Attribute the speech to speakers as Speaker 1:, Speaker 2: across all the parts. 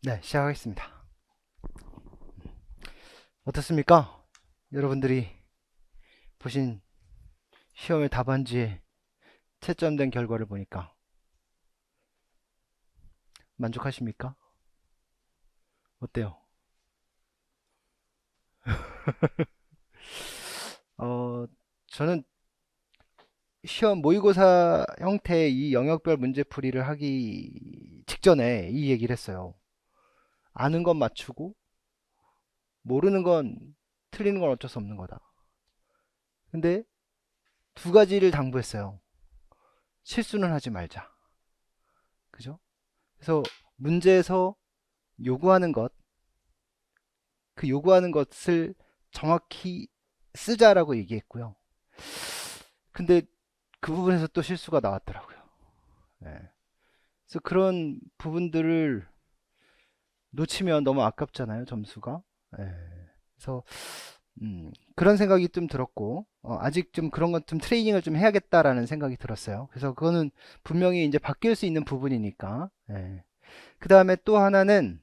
Speaker 1: 네, 시작하겠습니다. 어떻습니까? 여러분들이 보신 시험의 답안지에 채점된 결과를 보니까 만족하십니까? 어때요? 어, 저는 시험 모의고사 형태의 이 영역별 문제풀이를 하기 직전에 이 얘기를 했어요. 아는 건 맞추고 모르는 건 틀리는 건 어쩔 수 없는 거다. 근데 두 가지를 당부했어요. 실수는 하지 말자. 그죠? 그래서 문제에서 요구하는 것, 그 요구하는 것을 정확히 쓰자라고 얘기했고요. 근데 그 부분에서 또 실수가 나왔더라고요. 예. 그래서 그런 부분들을 놓치면 너무 아깝잖아요, 점수가. 예. 그래서 그런 생각이 좀 들었고, 아직 좀 그런 것 좀 트레이닝을 좀 해야겠다라는 생각이 들었어요. 그래서 그거는 분명히 이제 바뀔 수 있는 부분이니까. 예. 그 다음에 또 하나는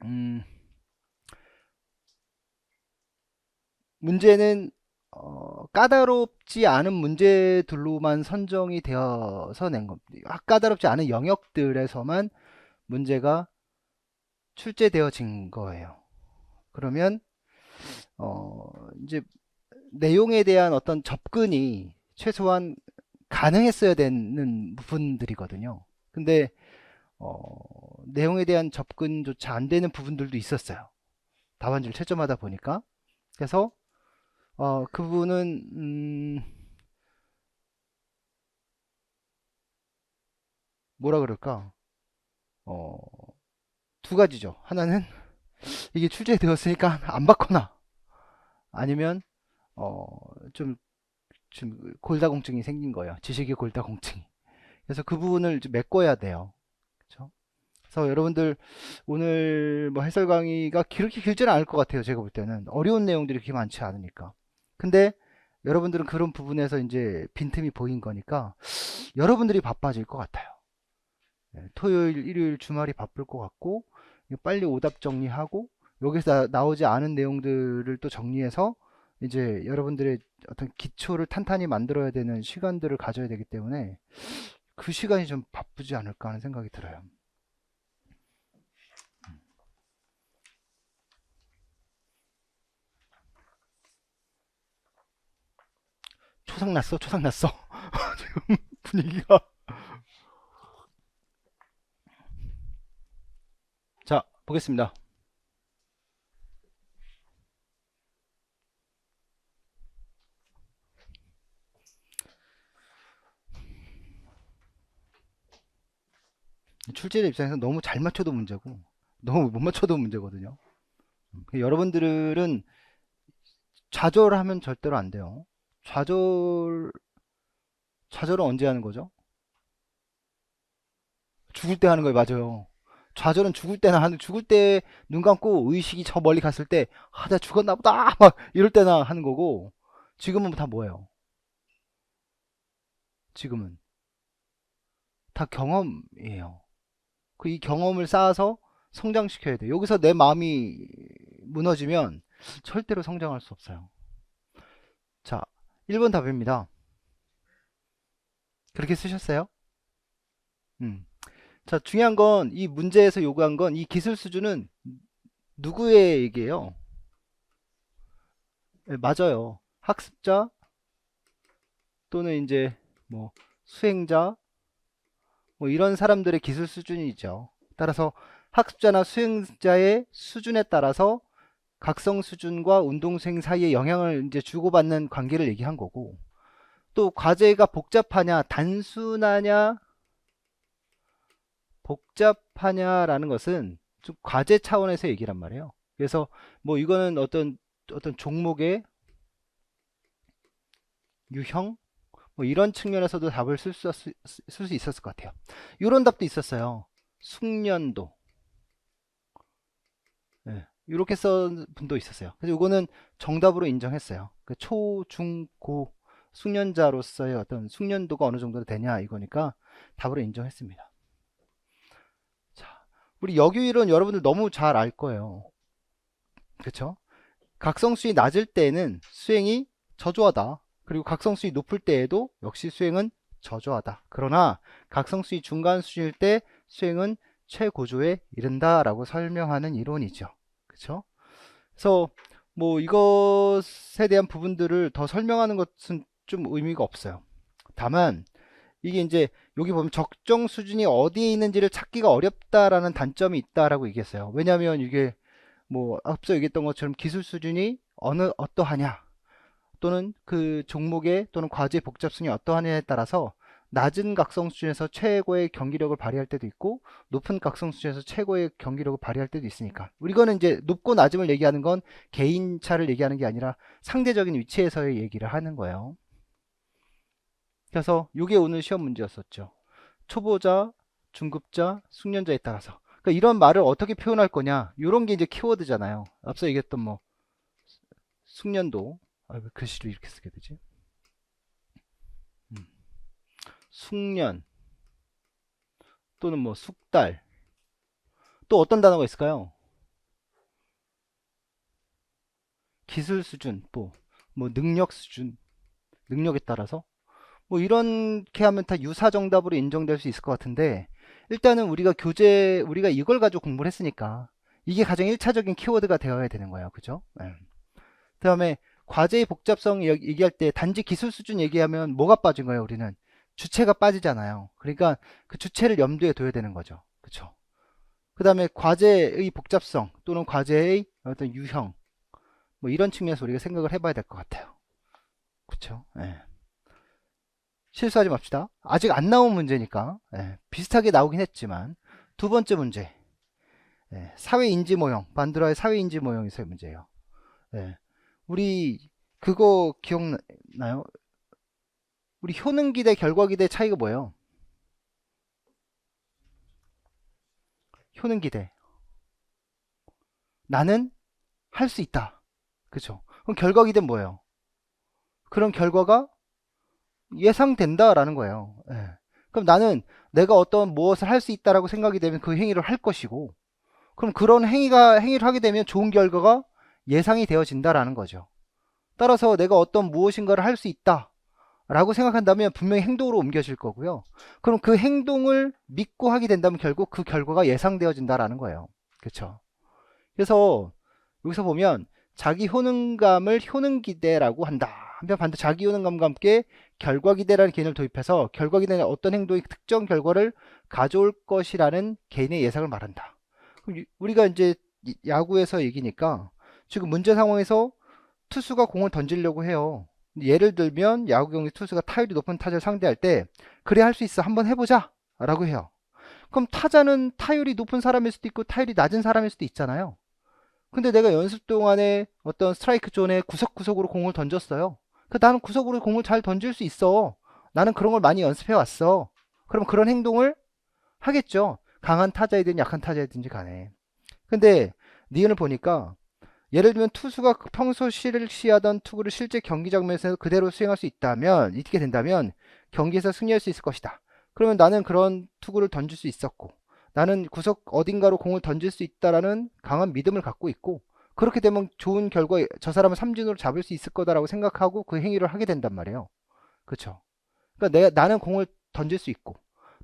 Speaker 1: 음, 문제는 까다롭지 않은 문제들로만 선정이 되어서 낸 겁니다. 까다롭지 않은 영역들에서만 문제가 출제되어진 거예요. 그러면 어, 이제 내용에 대한 어떤 접근이 최소한 가능했어야 되는 부분들이거든요. 근데 어, 내용에 대한 접근조차 안 되는 부분들도 있었어요. 답안지를 채점하다 보니까. 그래서 그 부분은 뭐라 그럴까? 어, 두 가지죠. 하나는 이게 출제되었으니까 안 받거나 아니면 어, 좀, 좀 골다공증이 생긴 거예요. 지식의 골다공증이. 그래서 그 부분을 좀 메꿔야 돼요. 그렇죠? 그래서 여러분들 오늘 뭐 해설 강의가 그렇게 길지는 않을 것 같아요. 제가 볼 때는 어려운 내용들이 그렇게 많지 않으니까. 근데 여러분들은 그런 부분에서 이제 빈틈이 보인 거니까 여러분들이 바빠질 것 같아요. 네, 토요일, 일요일, 주말이 바쁠 것 같고 빨리 오답 정리하고 여기서 나오지 않은 내용들을 또 정리해서 이제 여러분들의 어떤 기초를 탄탄히 만들어야 되는 시간들을 가져야 되기 때문에 그 시간이 좀 바쁘지 않을까 하는 생각이 들어요. 초상났어, 초상났어. 지금 분위기가. 자, 보겠습니다. 출제자 입장에서 너무 잘 맞춰도 문제고 너무 못 맞춰도 문제거든요. 여러분들은 좌절하면 절대로 안 돼요. 좌절 좌절은 언제 하는 거죠? 죽을 때 하는 거예요. 맞아요. 좌절은 죽을 때나 하는, 죽을 때 눈 감고 의식이 저 멀리 갔을 때, 아, 나 죽었나 보다! 막 이럴 때나 하는 거고, 지금은 다 뭐예요? 지금은. 다 경험이에요. 그 이 경험을 쌓아서 성장시켜야 돼요. 여기서 내 마음이 무너지면 절대로 성장할 수 없어요. 자, 1번 답입니다. 그렇게 쓰셨어요? 음. 자, 중요한 건 이 문제에서 요구한 건 이 기술 수준은 누구의 얘기예요? 네, 맞아요. 학습자 또는 이제 뭐 수행자 뭐 이런 사람들의 기술 수준이죠. 따라서 학습자나 수행자의 수준에 따라서 각성 수준과 운동수행 사이에 영향을 이제 주고받는 관계를 얘기한 거고 또 과제가 복잡하냐 단순하냐 복잡하냐라는 것은 좀 과제 차원에서 얘기란 말이에요. 그래서 뭐 이거는 어떤 종목의 유형 뭐 이런 측면에서도 답을 쓸 수 있었을 것 같아요. 이런 답도 있었어요. 숙련도. 네, 이렇게 쓴 분도 있었어요. 그래서 이거는 정답으로 인정했어요. 그 초, 중, 고 숙련자로서의 어떤 숙련도가 어느 정도 되냐 이거니까 답으로 인정했습니다. 자, 우리 역유일은 여러분들 너무 잘 알 거예요. 그쵸? 각성수위 낮을 때에는 수행이 저조하다. 그리고 각성수위 높을 때에도 역시 수행은 저조하다. 그러나 각성수위 중간 수준일 때 수행은 최고조에 이른다라고 설명하는 이론이죠. 그쵸? 그래서 뭐 이것에 대한 부분들을 더 설명하는 것은 좀 의미가 없어요. 다만 이게 이제 여기 보면 적정 수준이 어디에 있는지를 찾기가 어렵다라는 단점이 있다라고 얘기했어요. 왜냐하면 이게 뭐 앞서 얘기했던 것처럼 기술 수준이 어떠하냐 또는 그 종목의 또는 과제의 복잡성이 어떠하냐에 따라서 낮은 각성 수준에서 최고의 경기력을 발휘할 때도 있고 높은 각성 수준에서 최고의 경기력을 발휘할 때도 있으니까 이거는 이제 높고 낮음을 얘기하는 건 개인차를 얘기하는 게 아니라 상대적인 위치에서의 얘기를 하는 거예요. 그래서 이게 오늘 시험 문제였었죠. 초보자, 중급자, 숙련자에 따라서. 그러니까 이런 말을 어떻게 표현할 거냐. 이런 게 이제 키워드잖아요. 앞서 얘기했던 뭐 숙련도. 왜 글씨를 이렇게 쓰게 되지? 숙련 또는 뭐 숙달. 또 어떤 단어가 있을까요? 기술 수준, 뭐 능력 수준, 능력에 따라서. 뭐 이렇게 하면 다 유사 정답으로 인정될 수 있을 것 같은데 일단은 우리가 이걸 가지고 공부를 했으니까 이게 가장 1차적인 키워드가 되어야 되는 거예요. 그죠? 네. 그 다음에 과제의 복잡성 얘기할 때 단지 기술 수준 얘기하면 뭐가 빠진 거예요? 우리는 주체가 빠지잖아요. 그러니까 그 주체를 염두에 둬야 되는 거죠. 그쵸? 그 다음에 과제의 복잡성 또는 과제의 어떤 유형 뭐 이런 측면에서 우리가 생각을 해봐야 될 것 같아요. 그쵸? 네. 실수하지 맙시다. 아직 안 나온 문제니까 비슷하게 나오긴 했지만 두 번째 문제 사회인지 모형 반드라의 사회인지 모형에서의 문제예요. 우리 그거 기억나요? 우리 효능기대 결과기대 차이가 뭐예요? 효능기대 나는 할 수 있다. 그쵸? 그럼 결과기대는 뭐예요? 그런 결과가 예상된다라는 거예요. 그럼 나는 내가 어떤 무엇을 할 수 있다라고 생각이 되면 그 행위를 할 것이고 그럼 그런 행위를 하게 되면 좋은 결과가 예상이 되어진다라는 거죠. 따라서 내가 어떤 무엇인가를 할 수 있다 라고 생각한다면 분명히 행동으로 옮겨질 거고요. 그럼 그 행동을 믿고 하게 된다면 결국 그 결과가 예상되어진다라는 거예요. 그렇죠? 그래서 여기서 보면 자기 효능감을 효능기대라고 한다. 한편 반대 자기 효능감과 함께 결과기대라는 개념을 도입해서 결과기대는 어떤 행동이 특정 결과를 가져올 것이라는 개인의 예상을 말한다. 우리가 이제 야구에서 얘기니까 지금 문제 상황에서 투수가 공을 던지려고 해요. 예를 들면 야구 경기 투수가 타율이 높은 타자를 상대할 때 그래 할 수 있어 한번 해보자 라고 해요. 그럼 타자는 타율이 높은 사람일 수도 있고 타율이 낮은 사람일 수도 있잖아요. 근데 내가 연습 동안에 어떤 스트라이크 존에 구석구석으로 공을 던졌어요. 나는 구석으로 공을 잘 던질 수 있어. 나는 그런 걸 많이 연습해 왔어. 그럼 그런 행동을 하겠죠. 강한 타자이든 약한 타자이든지 간에. 근데 니은을 보니까 예를 들면 투수가 평소 실시하던 투구를 실제 경기 장면에서 그대로 수행할 수 있다면 있게 된다면 경기에서 승리할 수 있을 것이다. 그러면 나는 그런 투구를 던질 수 있었고 나는 구석 어딘가로 공을 던질 수 있다라는 강한 믿음을 갖고 있고 그렇게 되면 좋은 결과 저 사람을 삼진으로 잡을 수 있을 거다라고 생각하고 그 행위를 하게 된단 말이에요. 그렇죠? 그러니까 나는 공을 던질 수 있고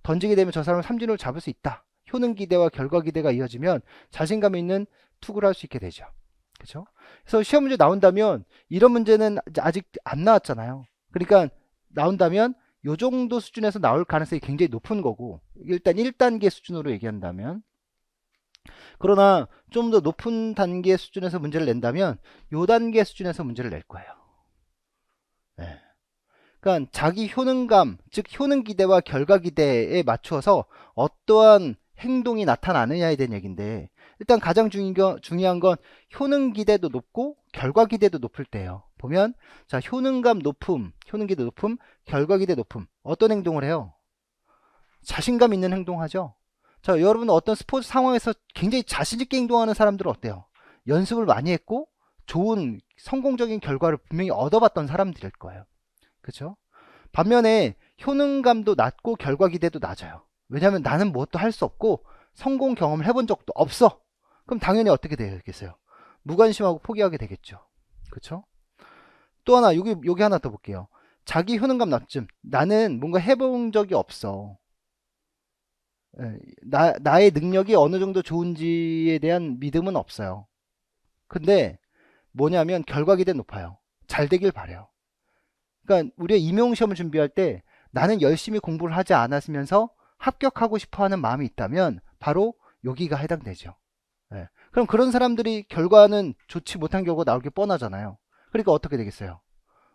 Speaker 1: 던지게 되면 저 사람을 삼진으로 잡을 수 있다. 효능 기대와 결과 기대가 이어지면 자신감 있는 투구를 할 수 있게 되죠. 그렇죠? 그래서 시험 문제 나온다면 이런 문제는 아직 안 나왔잖아요. 그러니까 나온다면 요 정도 수준에서 나올 가능성이 굉장히 높은 거고 일단 1단계 수준으로 얘기한다면 그러나 좀 더 높은 단계 수준에서 문제를 낸다면 요 단계 수준에서 문제를 낼 거예요. 네. 그러니까 자기 효능감 즉 효능 기대와 결과 기대에 맞추어서 어떠한 행동이 나타나느냐에 대한 얘기인데 일단 가장 중요한 건 효능 기대도 높고 결과 기대도 높을 때예요. 보면 자 효능감 높음, 효능 기대 높음, 결과 기대 높음 어떤 행동을 해요? 자신감 있는 행동하죠. 자 여러분 어떤 스포츠 상황에서 굉장히 자신 있게 행동하는 사람들은 어때요? 연습을 많이 했고 좋은 성공적인 결과를 분명히 얻어봤던 사람들일 거예요. 그렇죠? 반면에 효능감도 낮고 결과 기대도 낮아요. 왜냐하면 나는 무엇도 할 수 없고 성공 경험을 해본 적도 없어. 그럼 당연히 어떻게 되겠어요? 무관심하고 포기하게 되겠죠. 그쵸? 또 하나, 여기 하나 더 볼게요. 자기 효능감 낮음. 나는 뭔가 해본 적이 없어. 나의 능력이 어느 정도 좋은지에 대한 믿음은 없어요. 근데 뭐냐면 결과 기대 높아요. 잘 되길 바래요. 그러니까 우리가 임용시험을 준비할 때 나는 열심히 공부를 하지 않았으면서 합격하고 싶어 하는 마음이 있다면 바로 여기가 해당되죠. 예. 그럼 그런 사람들이 결과는 좋지 못한 결과 나올 게 뻔하잖아요. 그러니까 어떻게 되겠어요?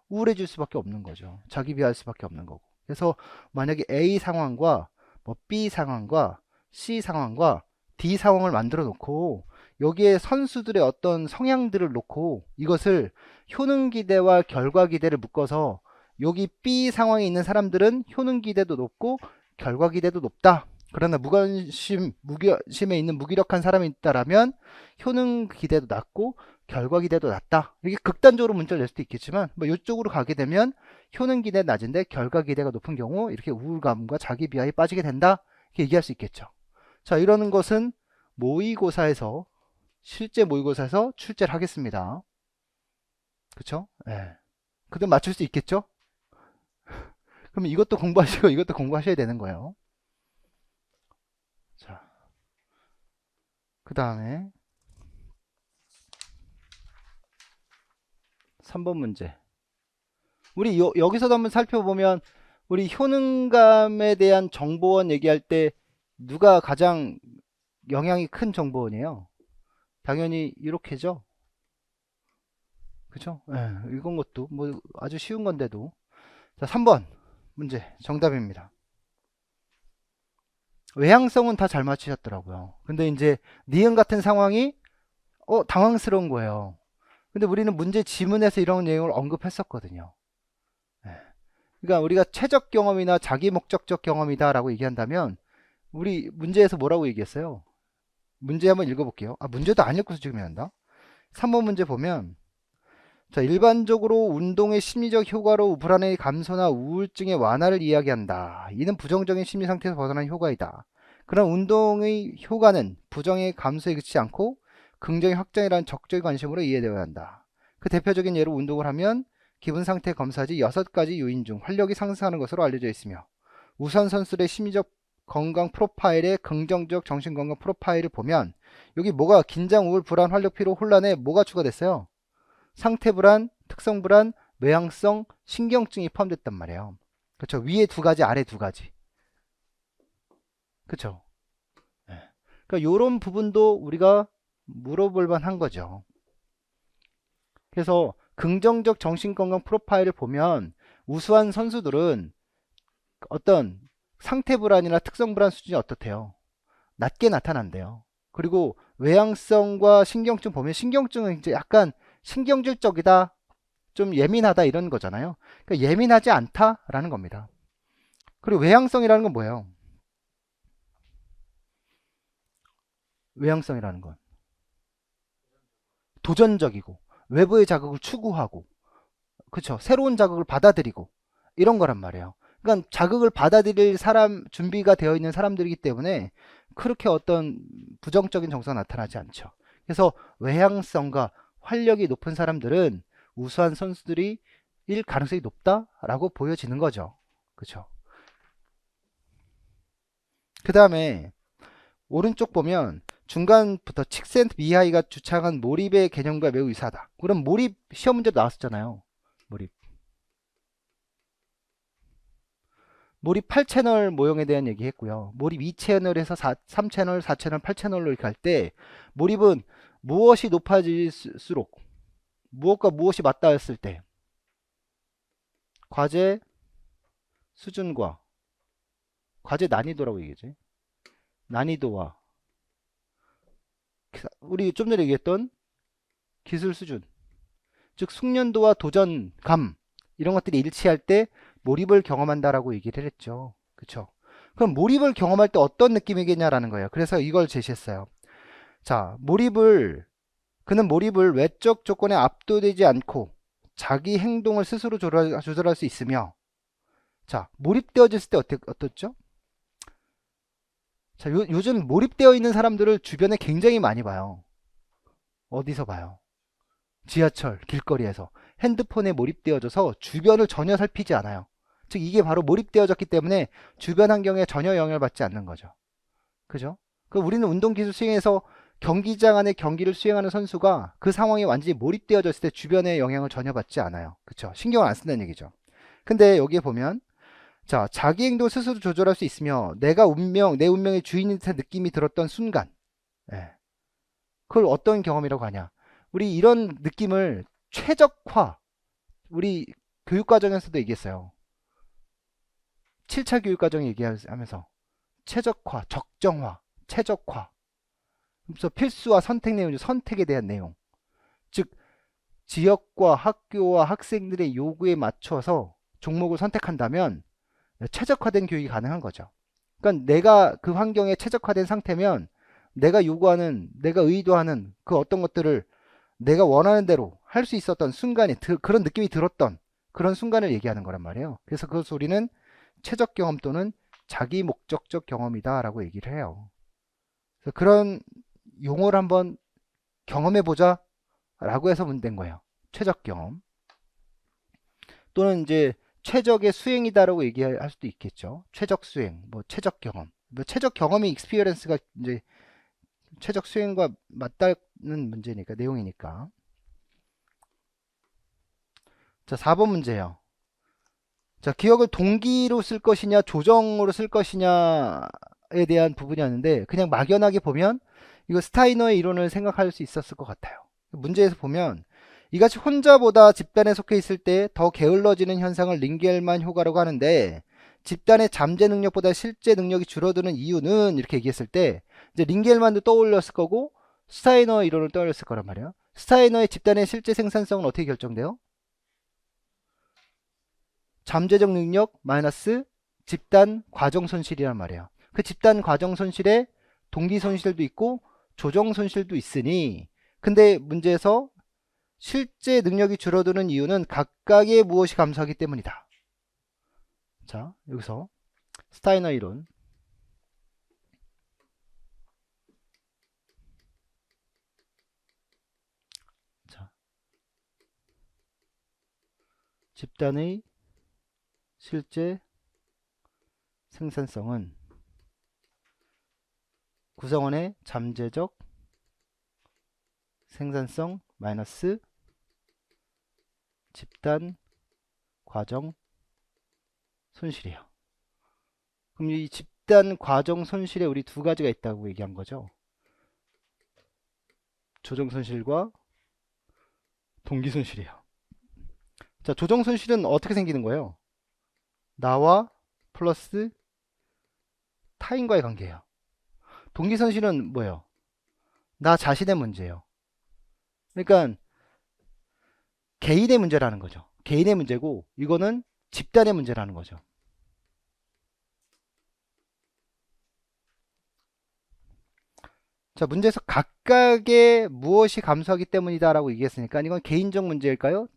Speaker 1: 우울해질 수밖에 없는 거죠. 자기 비하할 수밖에 없는 거고. 그래서 만약에 A 상황과 뭐 B 상황과 C 상황과 D 상황을 만들어 놓고 여기에 선수들의 어떤 성향들을 놓고 이것을 효능 기대와 결과 기대를 묶어서 여기 B 상황에 있는 사람들은 효능 기대도 높고 결과 기대도 높다. 그러나 무관심에 있는 무기력한 사람이 있다라면 효능 기대도 낮고 결과 기대도 낮다. 이게 극단적으로 문자를 낼 수도 있겠지만 뭐 이쪽으로 가게 되면 효능 기대 낮은데 결과 기대가 높은 경우 이렇게 우울감과 자기 비하에 빠지게 된다. 이렇게 얘기할 수 있겠죠. 자, 이러는 것은 모의고사에서 실제 모의고사에서 출제를 하겠습니다. 그쵸? 예. 그럼 맞출 수 있겠죠? 그럼 이것도 공부하시고 이것도 공부하셔야 되는 거예요. 자, 그 다음에 3번 문제. 우리 여기서도 한번 살펴보면 우리 효능감에 대한 정보원 얘기할 때 누가 가장 영향이 큰 정보원이에요? 당연히 이렇게죠. 그죠? 예, 이건 것도 뭐 아주 쉬운 건데도. 자, 3번 문제 정답입니다. 외향성은 다 잘 맞히셨더라고요. 근데 이제 니은 같은 상황이 당황스러운 거예요. 근데 우리는 문제 지문에서 이런 내용을 언급했었거든요. 예. 그러니까 우리가 최적 경험이나 자기 목적적 경험이다 라고 얘기한다면 우리 문제에서 뭐라고 얘기했어요? 문제 한번 읽어볼게요. 문제도 안 읽고서 지금 한다. 3번 문제 보면 자, 일반적으로 운동의 심리적 효과로 불안의 감소나 우울증의 완화를 이야기한다. 이는 부정적인 심리 상태에서 벗어난 효과이다. 그런 운동의 효과는 부정의 감소에 그치지 않고 긍정의 확장이라는 적절 관심으로 이해되어야 한다. 그 대표적인 예로 운동을 하면 기분 상태 검사지 6가지 요인 중 활력이 상승하는 것으로 알려져 있으며 우선 선수들의 심리적 건강 프로파일의 긍정적 정신건강 프로파일을 보면 여기 뭐가 긴장, 우울, 불안, 활력, 피로, 혼란에 뭐가 추가됐어요? 상태 불안, 특성 불안, 외향성, 신경증이 포함됐단 말이에요. 그렇죠. 위에 2가지, 아래 2가지. 그렇죠. 네. 그러니까 이런 부분도 우리가 물어볼 만한 거죠. 그래서 긍정적 정신건강 프로파일을 보면 우수한 선수들은 어떤 상태 불안이나 특성 불안 수준이 어떻대요? 낮게 나타난대요. 그리고 외향성과 신경증 보면 신경증은 이제 약간 신경질적이다, 좀 예민하다 이런 거잖아요. 그러니까 예민하지 않다라는 겁니다. 그리고 외향성이라는 건 뭐예요? 외향성이라는 건 도전적이고 외부의 자극을 추구하고 그쵸, 새로운 자극을 받아들이고 이런 거란 말이에요. 그러니까 자극을 받아들일 사람 준비가 되어 있는 사람들이기 때문에 그렇게 어떤 부정적인 정서가 나타나지 않죠. 그래서 외향성과 활력이 높은 사람들은 우수한 선수들이 일 가능성이 높다라고 보여지는 거죠. 그쵸. 그 다음에 오른쪽 보면 중간부터 칙센트 미하이가 주창한 몰입의 개념과 매우 유사하다. 그럼 몰입 시험 문제도 나왔었잖아요. 몰입 8채널 모형에 대한 얘기 했고요. 몰입 2채널에서 3채널, 4채널, 8채널로 이렇게 할 때 몰입은 무엇이 높아질수록 무엇과 무엇이 맞닿아 했을 때 과제 수준과 과제 난이도라고 얘기하지. 난이도와 우리 좀 전에 얘기했던 기술 수준, 즉 숙련도와 도전감 이런 것들이 일치할 때 몰입을 경험한다라고 얘기를 했죠. 그쵸? 그럼 몰입을 경험할 때 어떤 느낌이겠냐라는 거예요. 그래서 이걸 제시했어요. 자, 그는 몰입을 외적 조건에 압도되지 않고 자기 행동을 스스로 조절할 수 있으며 자, 몰입되어졌을 때 어떻죠? 자, 요즘 몰입되어 있는 사람들을 주변에 굉장히 많이 봐요. 어디서 봐요? 지하철, 길거리에서. 핸드폰에 몰입되어져서 주변을 전혀 살피지 않아요. 즉, 이게 바로 몰입되어졌기 때문에 주변 환경에 전혀 영향을 받지 않는 거죠. 그죠? 그 우리는 운동기술 수행에서 경기장 안에 경기를 수행하는 선수가 그 상황에 완전히 몰입되어졌을 때 주변의 영향을 전혀 받지 않아요. 그쵸? 신경을 안 쓴다는 얘기죠. 근데 여기에 보면, 자, 자기 행동 스스로 조절할 수 있으며 내가 내 운명의 주인인 듯한 느낌이 들었던 순간, 예. 그걸 어떤 경험이라고 하냐? 우리 이런 느낌을 최적화, 우리 교육과정에서도 얘기했어요. 7차 교육과정 얘기하면서 최적화, 적정화, 최적화. 그래서 필수와 선택 내용, 선택에 대한 내용. 즉, 지역과 학교와 학생들의 요구에 맞춰서 종목을 선택한다면 최적화된 교육이 가능한 거죠. 그러니까 내가 그 환경에 최적화된 상태면 내가 요구하는, 내가 의도하는 그 어떤 것들을 내가 원하는 대로 할 수 있었던 순간이, 그런 느낌이 들었던 그런 순간을 얘기하는 거란 말이에요. 그래서 그것을 우리는 최적 경험 또는 자기 목적적 경험이다 라고 얘기를 해요. 그래서 그런 용어를 한번 경험해보자 라고 해서 문제된 거예요. 최적 경험 또는 이제 최적의 수행이다라고 얘기할 수도 있겠죠. 최적 수행, 뭐 최적 경험, 뭐 최적 경험이 익스피리언스가 이제 최적 수행과 맞닿는 문제니까, 내용이니까. 자, 4번 문제예요. 자, 기억을 동기로 쓸 것이냐 조정으로 쓸 것이냐에 대한 부분이었는데 그냥 막연하게 보면 이거 스타이너의 이론을 생각할 수 있었을 것 같아요. 문제에서 보면 이같이 혼자보다 집단에 속해 있을 때 더 게을러지는 현상을 링겔만 효과라고 하는데 집단의 잠재 능력보다 실제 능력이 줄어드는 이유는 이렇게 얘기했을 때 이제 링겔만도 떠올렸을 거고 스타이너 이론을 떠올렸을 거란 말이에요. 스타이너의 집단의 실제 생산성은 어떻게 결정돼요? 잠재적 능력 마이너스 집단 과정 손실이란 말이에요. 그 집단 과정 손실에 동기 손실도 있고 조정 손실도 있으니, 근데 문제에서 실제 능력이 줄어드는 이유는 각각의 무엇이 감소하기 때문이다. 자, 여기서 스타이너 이론. 자, 집단의 실제 생산성은 구성원의 잠재적 생산성 마이너스 집단 과정 손실이에요. 그럼 이 집단 과정 손실에 우리 두 가지가 있다고 얘기한 거죠. 조정 손실과 동기 손실이에요. 자, 조정 손실은 어떻게 생기는 거예요? 나와 플러스 타인과의 관계예요. 동기 손실은 뭐예요? 나 자신의 문제예요. 그러니까 개인의 문제라는 거죠. 개인의 문제고 이거는 집단의 문제라는 거죠. 자, 문제에서 각각의 무엇이 감소하기 때문이다 라고 얘기했으니까 이건 개인적 문제일까요?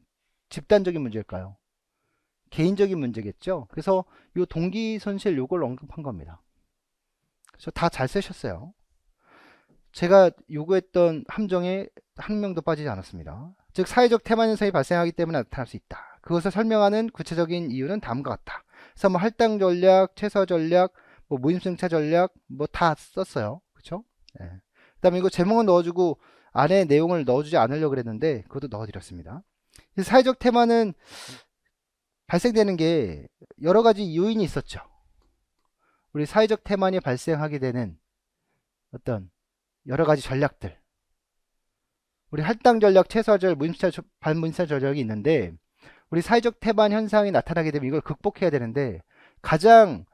Speaker 1: 집단적인 문제일까요? 개인적인 문제겠죠. 그래서 이 동기 손실 요걸 언급한 겁니다. 그래서 다 잘 쓰셨어요. 제가 요구했던 함정에 한 명도 빠지지 않았습니다. 즉 사회적 태만 현상이 발생하기 때문에 나타날 수 있다. 그것을 설명하는 구체적인 이유는 다음과 같다. 그래서 뭐 할당 전략, 최소 전략, 뭐 무임승차 전략 뭐 다 썼어요. 그렇죠? 예. 그다음에 이거 제목은 넣어주고 안에 내용을 넣어주지 않으려고 그랬는데 그것도 넣어드렸습니다. 사회적 태만은 발생되는 게 여러 가지 요인이 있었죠. 우리 사회적 태만이 발생하게 되는 어떤 여러 가지 전략들, 우리 할당 전략, 최소 전략, 반문사 전략이 있는데 우리 사회적 태만 현상이 나타나게 되면 이걸 극복해야 되는데 가장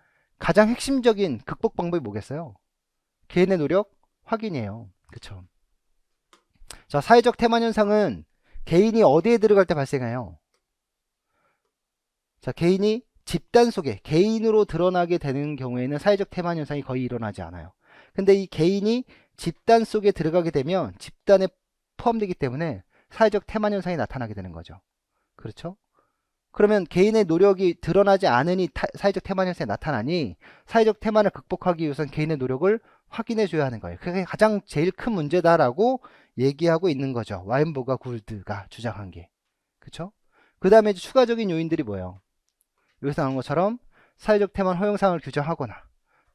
Speaker 1: 핵심적인 극복 방법이 뭐겠어요? 개인의 노력 확인이에요. 그쵸? 자, 사회적 태만 현상은 개인이 어디에 들어갈 때 발생해요? 자, 개인이 집단 속에 개인으로 드러나게 되는 경우에는 사회적 태만 현상이 거의 일어나지 않아요. 근데 이 개인이 집단 속에 들어가게 되면 집단에 포함되기 때문에 사회적 태만 현상이 나타나게 되는 거죠. 그렇죠? 그러면 개인의 노력이 드러나지 않으니 사회적 태만 현상이 나타나니 사회적 태만을 극복하기 위해선 개인의 노력을 확인해 줘야 하는 거예요. 그게 가장 제일 큰 문제다라고 얘기하고 있는 거죠. 와인버그와 구울드가 주장한 게. 그쵸? 그 다음에 이제 추가적인 요인들이 뭐예요? 여기서 나온 것처럼 사회적 태만 허용사항을 규정하거나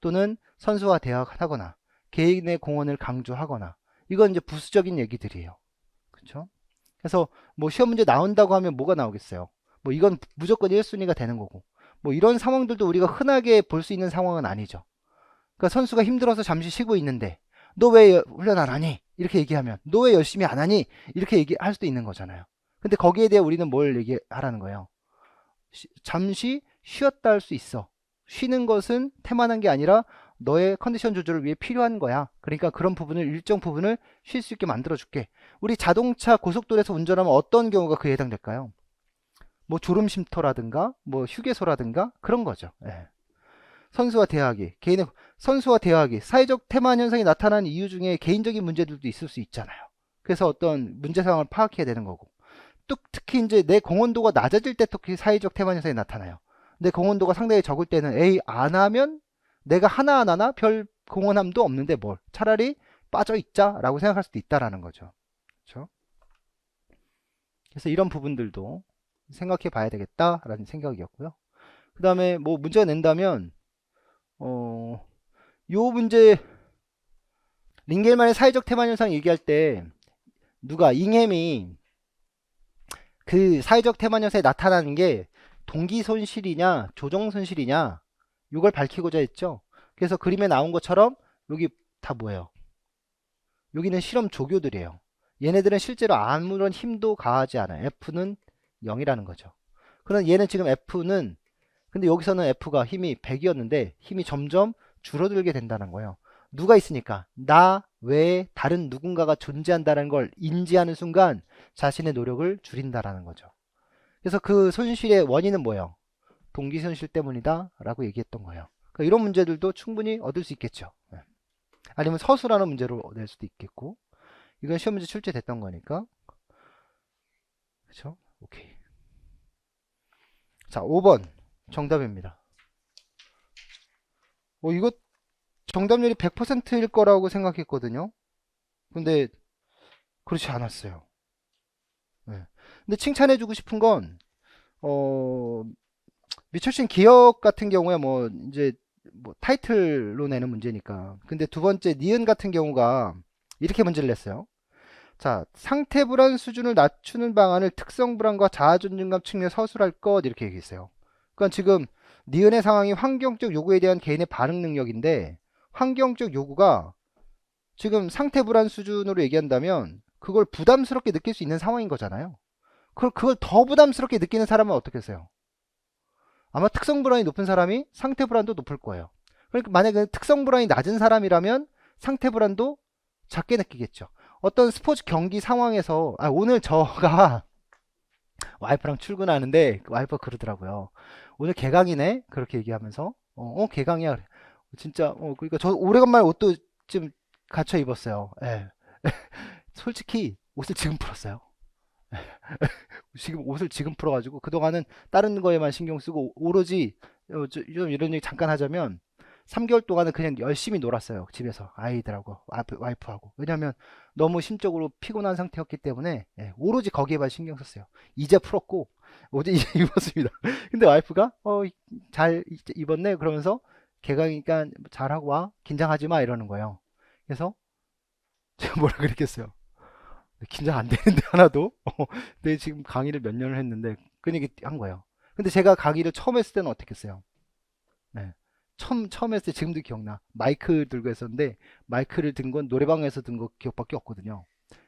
Speaker 1: 또는 선수와 대화하거나 개인의 공헌을 강조하거나 이건 이제 부수적인 얘기들이에요. 그쵸? 그래서 뭐 시험 문제 나온다고 하면 뭐가 나오겠어요? 뭐 이건 무조건 1순위가 되는 거고 뭐 이런 상황들도 우리가 흔하게 볼 수 있는 상황은 아니죠. 그러니까 선수가 힘들어서 잠시 쉬고 있는데 너 왜 훈련 안 하니? 이렇게 얘기하면 너 왜 열심히 안 하니? 이렇게 얘기할 수도 있는 거잖아요. 근데 거기에 대해 우리는 뭘 얘기하라는 거예요? 잠시 쉬었다 할 수 있어. 쉬는 것은 태만한 게 아니라 너의 컨디션 조절을 위해 필요한 거야. 그러니까 그런 부분을 일정 부분을 쉴 수 있게 만들어 줄게. 우리 자동차 고속도로에서 운전하면 어떤 경우가 그에 해당될까요? 뭐 졸음 쉼터라든가 뭐 휴게소라든가 그런 거죠. 예. 선수와 대화하기, 선수와 대화하기, 사회적 태만 현상이 나타나는 이유 중에 개인적인 문제들도 있을 수 있잖아요. 그래서 어떤 문제 상황을 파악해야 되는 거고, 또 특히 이제 내 공헌도가 낮아질 때 특히 사회적 태만 현상이 나타나요. 내 공헌도가 상당히 적을 때는 에이 안 하면 내가 하나하나나 별 공헌함도 없는데 뭘 차라리 빠져 있자라고 생각할 수도 있다라는 거죠. 그렇죠? 그래서 이런 부분들도 생각해 봐야 되겠다라는 생각이었고요. 그 다음에 뭐 문제가 낸다면 요 문제 링겔만의 사회적 태만 현상 얘기할 때 누가 잉햄이 그 사회적 태만 현상이 나타나는 게 동기 손실이냐 조정 손실이냐 이걸 밝히고자 했죠. 그래서 그림에 나온 것처럼 여기 다 뭐예요? 여기는 실험 조교들이에요. 얘네들은 실제로 아무런 힘도 가하지 않아요. F는 0이라는 거죠. 그럼 얘는 지금 F는 근데 여기서는 F가 힘이 100이었는데 힘이 점점 줄어들게 된다는 거예요. 누가 있으니까 나 외에 다른 누군가가 존재한다는 걸 인지하는 순간 자신의 노력을 줄인다라는 거죠. 그래서 그 손실의 원인은 뭐예요? 동기 손실 때문이다 라고 얘기했던 거예요. 그러니까 이런 문제들도 충분히 얻을 수 있겠죠. 아니면 서술하는 문제로 낼 수도 있겠고 이건 시험 문제 출제됐던 거니까 그렇죠? 오케이. 자 5번 정답입니다. 이거 정답률이 100%일 거라고 생각했거든요. 근데 그렇지 않았어요. 네. 근데 칭찬해주고 싶은 건 미철신 기억 같은 경우에 뭐 이제 뭐 타이틀로 내는 문제니까. 근데 두 번째 니은 같은 경우가 이렇게 문제를 냈어요. 자, 상태 불안 수준을 낮추는 방안을 특성 불안과 자아 존중감 측면 서술할 것 이렇게 얘기했어요. 그러니까 지금 니은의 상황이 환경적 요구에 대한 개인의 반응 능력인데 환경적 요구가 지금 상태 불안 수준으로 얘기한다면 그걸 부담스럽게 느낄 수 있는 상황인 거잖아요. 그걸 더 부담스럽게 느끼는 사람은 어떻겠어요? 아마 특성 불안이 높은 사람이 상태 불안도 높을 거예요. 그러니까 만약에 특성 불안이 낮은 사람이라면 상태 불안도 작게 느끼겠죠. 어떤 스포츠 경기 상황에서 오늘 저가 와이프랑 출근하는데 와이프가 그러더라고요. 오늘 개강이네 그렇게 얘기하면서 개강이야 그래. 진짜 그러니까 저 오래간만에 옷도 좀 갖춰 입었어요. 예. 솔직히 옷을 지금 풀었어요. 지금 옷을 지금 풀어가지고 그동안은 다른 거에만 신경 쓰고 오로지 좀 이런 얘기 잠깐 하자면 3개월 동안은 그냥 열심히 놀았어요. 집에서 아이들하고 와이프하고. 왜냐면 너무 심적으로 피곤한 상태였기 때문에 오로지 거기에만 신경 썼어요. 이제 풀었고 어제 이제 입었습니다. 근데 와이프가 잘 입었네 그러면서 개강이니까 잘하고 와 긴장하지 마 이러는 거예요. 그래서 제가 뭐라 그랬겠어요. 긴장 안 되는데 하나도. 근데 지금 강의를 몇 년을 했는데 그냥 한 거예요. 근데 제가 강의를 처음 했을 때는 어떻게 했어요? 네. 처음 했을 때 지금도 기억나. 마이크 들고 했었는데 마이크를 든 건 노래방에서 든 거 기억밖에 없거든요.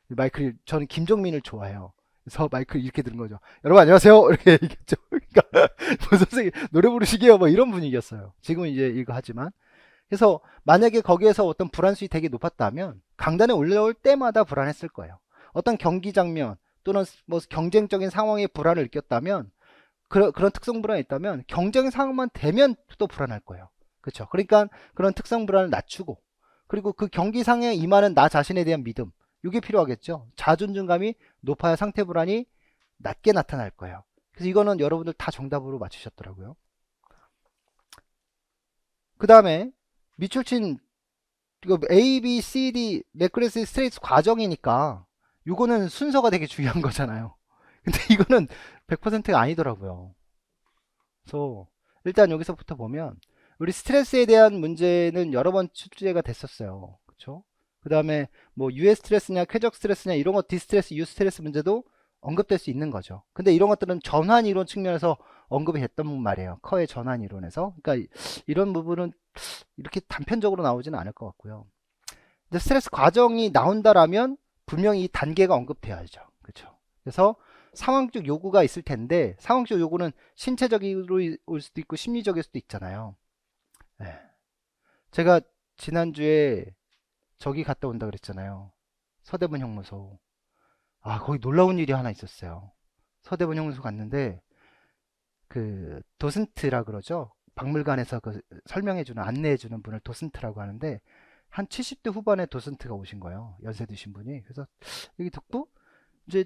Speaker 1: 마이크를 저는 김종민을 좋아해요. 그래서 마이크를 이렇게 들은 거죠. 여러분 안녕하세요. 이렇게 얘기했죠. 그러니까 뭐 선생님 노래 부르시게요. 뭐 이런 분위기였어요. 지금은 이제 이거 하지만 그래서 만약에 거기에서 어떤 불안수위 되게 높았다면 강단에 올라올 때마다 불안했을 거예요. 어떤 경기 장면 또는 뭐 경쟁적인 상황에 불안을 느꼈다면 그런 특성 불안이 있다면 경쟁 상황만 되면 또 불안할 거예요. 그렇죠? 그러니까 그런 특성 불안을 낮추고 그리고 그 경기상에 임하는 나 자신에 대한 믿음 이게 필요하겠죠. 자존감이 높아야 상태 불안이 낮게 나타날 거예요. 그래서 이거는 여러분들 다 정답으로 맞추셨더라고요. 그 다음에 미출친 이거 A, B, C, D 매크로스 스트레이트 과정이니까 이거는 순서가 되게 중요한 거잖아요. 근데 이거는 100%가 아니더라고요. 그래서 일단 여기서부터 보면 우리 스트레스에 대한 문제는 여러 번 출제가 됐었어요. 그쵸? 그 다음에 뭐 유해 스트레스냐 쾌적 스트레스냐 이런 거 디스트레스 유 스트레스 문제도 언급될 수 있는 거죠. 근데 이런 것들은 전환 이론 측면에서 언급이 됐던 말이에요. 커의 전환 이론에서. 그러니까 이런 부분은 이렇게 단편적으로 나오지는 않을 것 같고요. 근데 스트레스 과정이 나온다라면 분명히 이 단계가 언급돼야죠. 그렇죠? 그래서 상황적 요구가 있을 텐데 상황적 요구는 신체적으로 올 수도 있고 심리적일 수도 있잖아요. 네. 제가 지난주에 저기 갔다 온다 그랬잖아요. 서대문 형무소. 아, 거기 놀라운 일이 하나 있었어요. 서대문 형무소 갔는데 그 도슨트라 그러죠. 박물관에서 그 설명해주는 안내해주는 분을 도슨트라고 하는데 한 70대 후반의 도슨트가 오신 거예요. 연세 드신 분이. 그래서 얘기 듣고 이제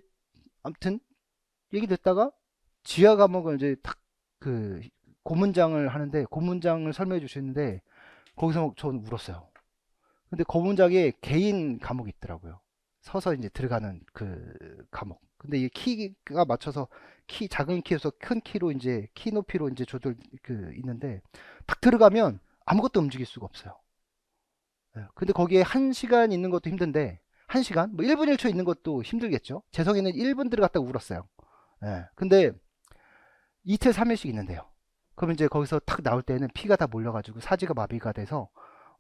Speaker 1: 아무튼 얘기 듣다가 지하 감옥을 이제 탁 그 고문장을 하는데 고문장을 설명해 주시는데 거기서 저는 울었어요. 근데 고문장에 개인 감옥이 있더라고요. 서서 이제 들어가는 그 감옥. 근데 이 키가 맞춰서 키 작은 키에서 큰 키로 이제 키 높이로 이제 조절 그 있는데 딱 들어가면 아무것도 움직일 수가 없어요. 예, 근데 거기에 1시간 있는 것도 힘든데 1시간? 뭐 1분 1초 있는 것도 힘들겠죠. 재성이는 1분 들어갔다가 울었어요. 예, 근데 이틀 3일씩 있는데요. 그럼 이제 거기서 탁 나올 때는 피가 다 몰려가지고 사지가 마비가 돼서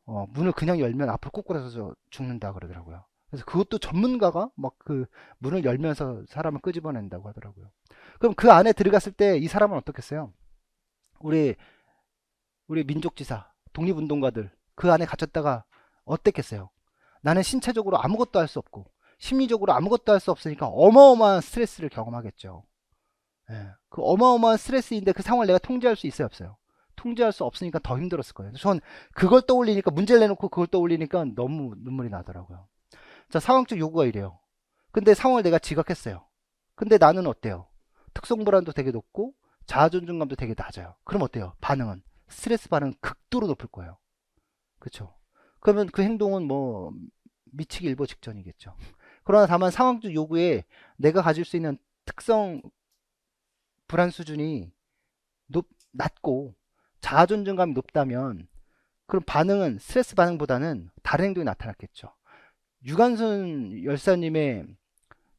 Speaker 1: 문을 그냥 열면 앞으로 꼬꾸라져서 죽는다 그러더라고요. 그래서 그것도 전문가가 막 그 문을 열면서 사람을 끄집어낸다고 하더라고요. 그럼 그 안에 들어갔을 때 이 사람은 어떻겠어요? 우리 민족지사, 독립운동가들 그 안에 갇혔다가 어땠겠어요? 나는 신체적으로 아무것도 할 수 없고 심리적으로 아무것도 할 수 없으니까 어마어마한 스트레스를 경험하겠죠. 예, 그 어마어마한 스트레스인데 그 상황을 내가 통제할 수 있어요, 없어요? 통제할 수 없으니까 더 힘들었을 거예요. 전 그걸 떠올리니까 문제를 내놓고 그걸 떠올리니까 너무 눈물이 나더라고요. 자, 상황적 요구가 이래요. 근데 상황을 내가 지각했어요. 근데 나는 어때요? 특성 불안도 되게 높고 자아 존중감도 되게 낮아요. 그럼 어때요? 반응은 스트레스 반응 극도로 높을 거예요. 그렇죠? 그러면 그 행동은 뭐 미치기 일보 직전이겠죠. 그러나 다만 상황적 요구에 내가 가질 수 있는 특성 불안 수준이 낮고 자아 존중감이 높다면 그럼 반응은 스트레스 반응보다는 다른 행동이 나타났겠죠. 유관순 열사님의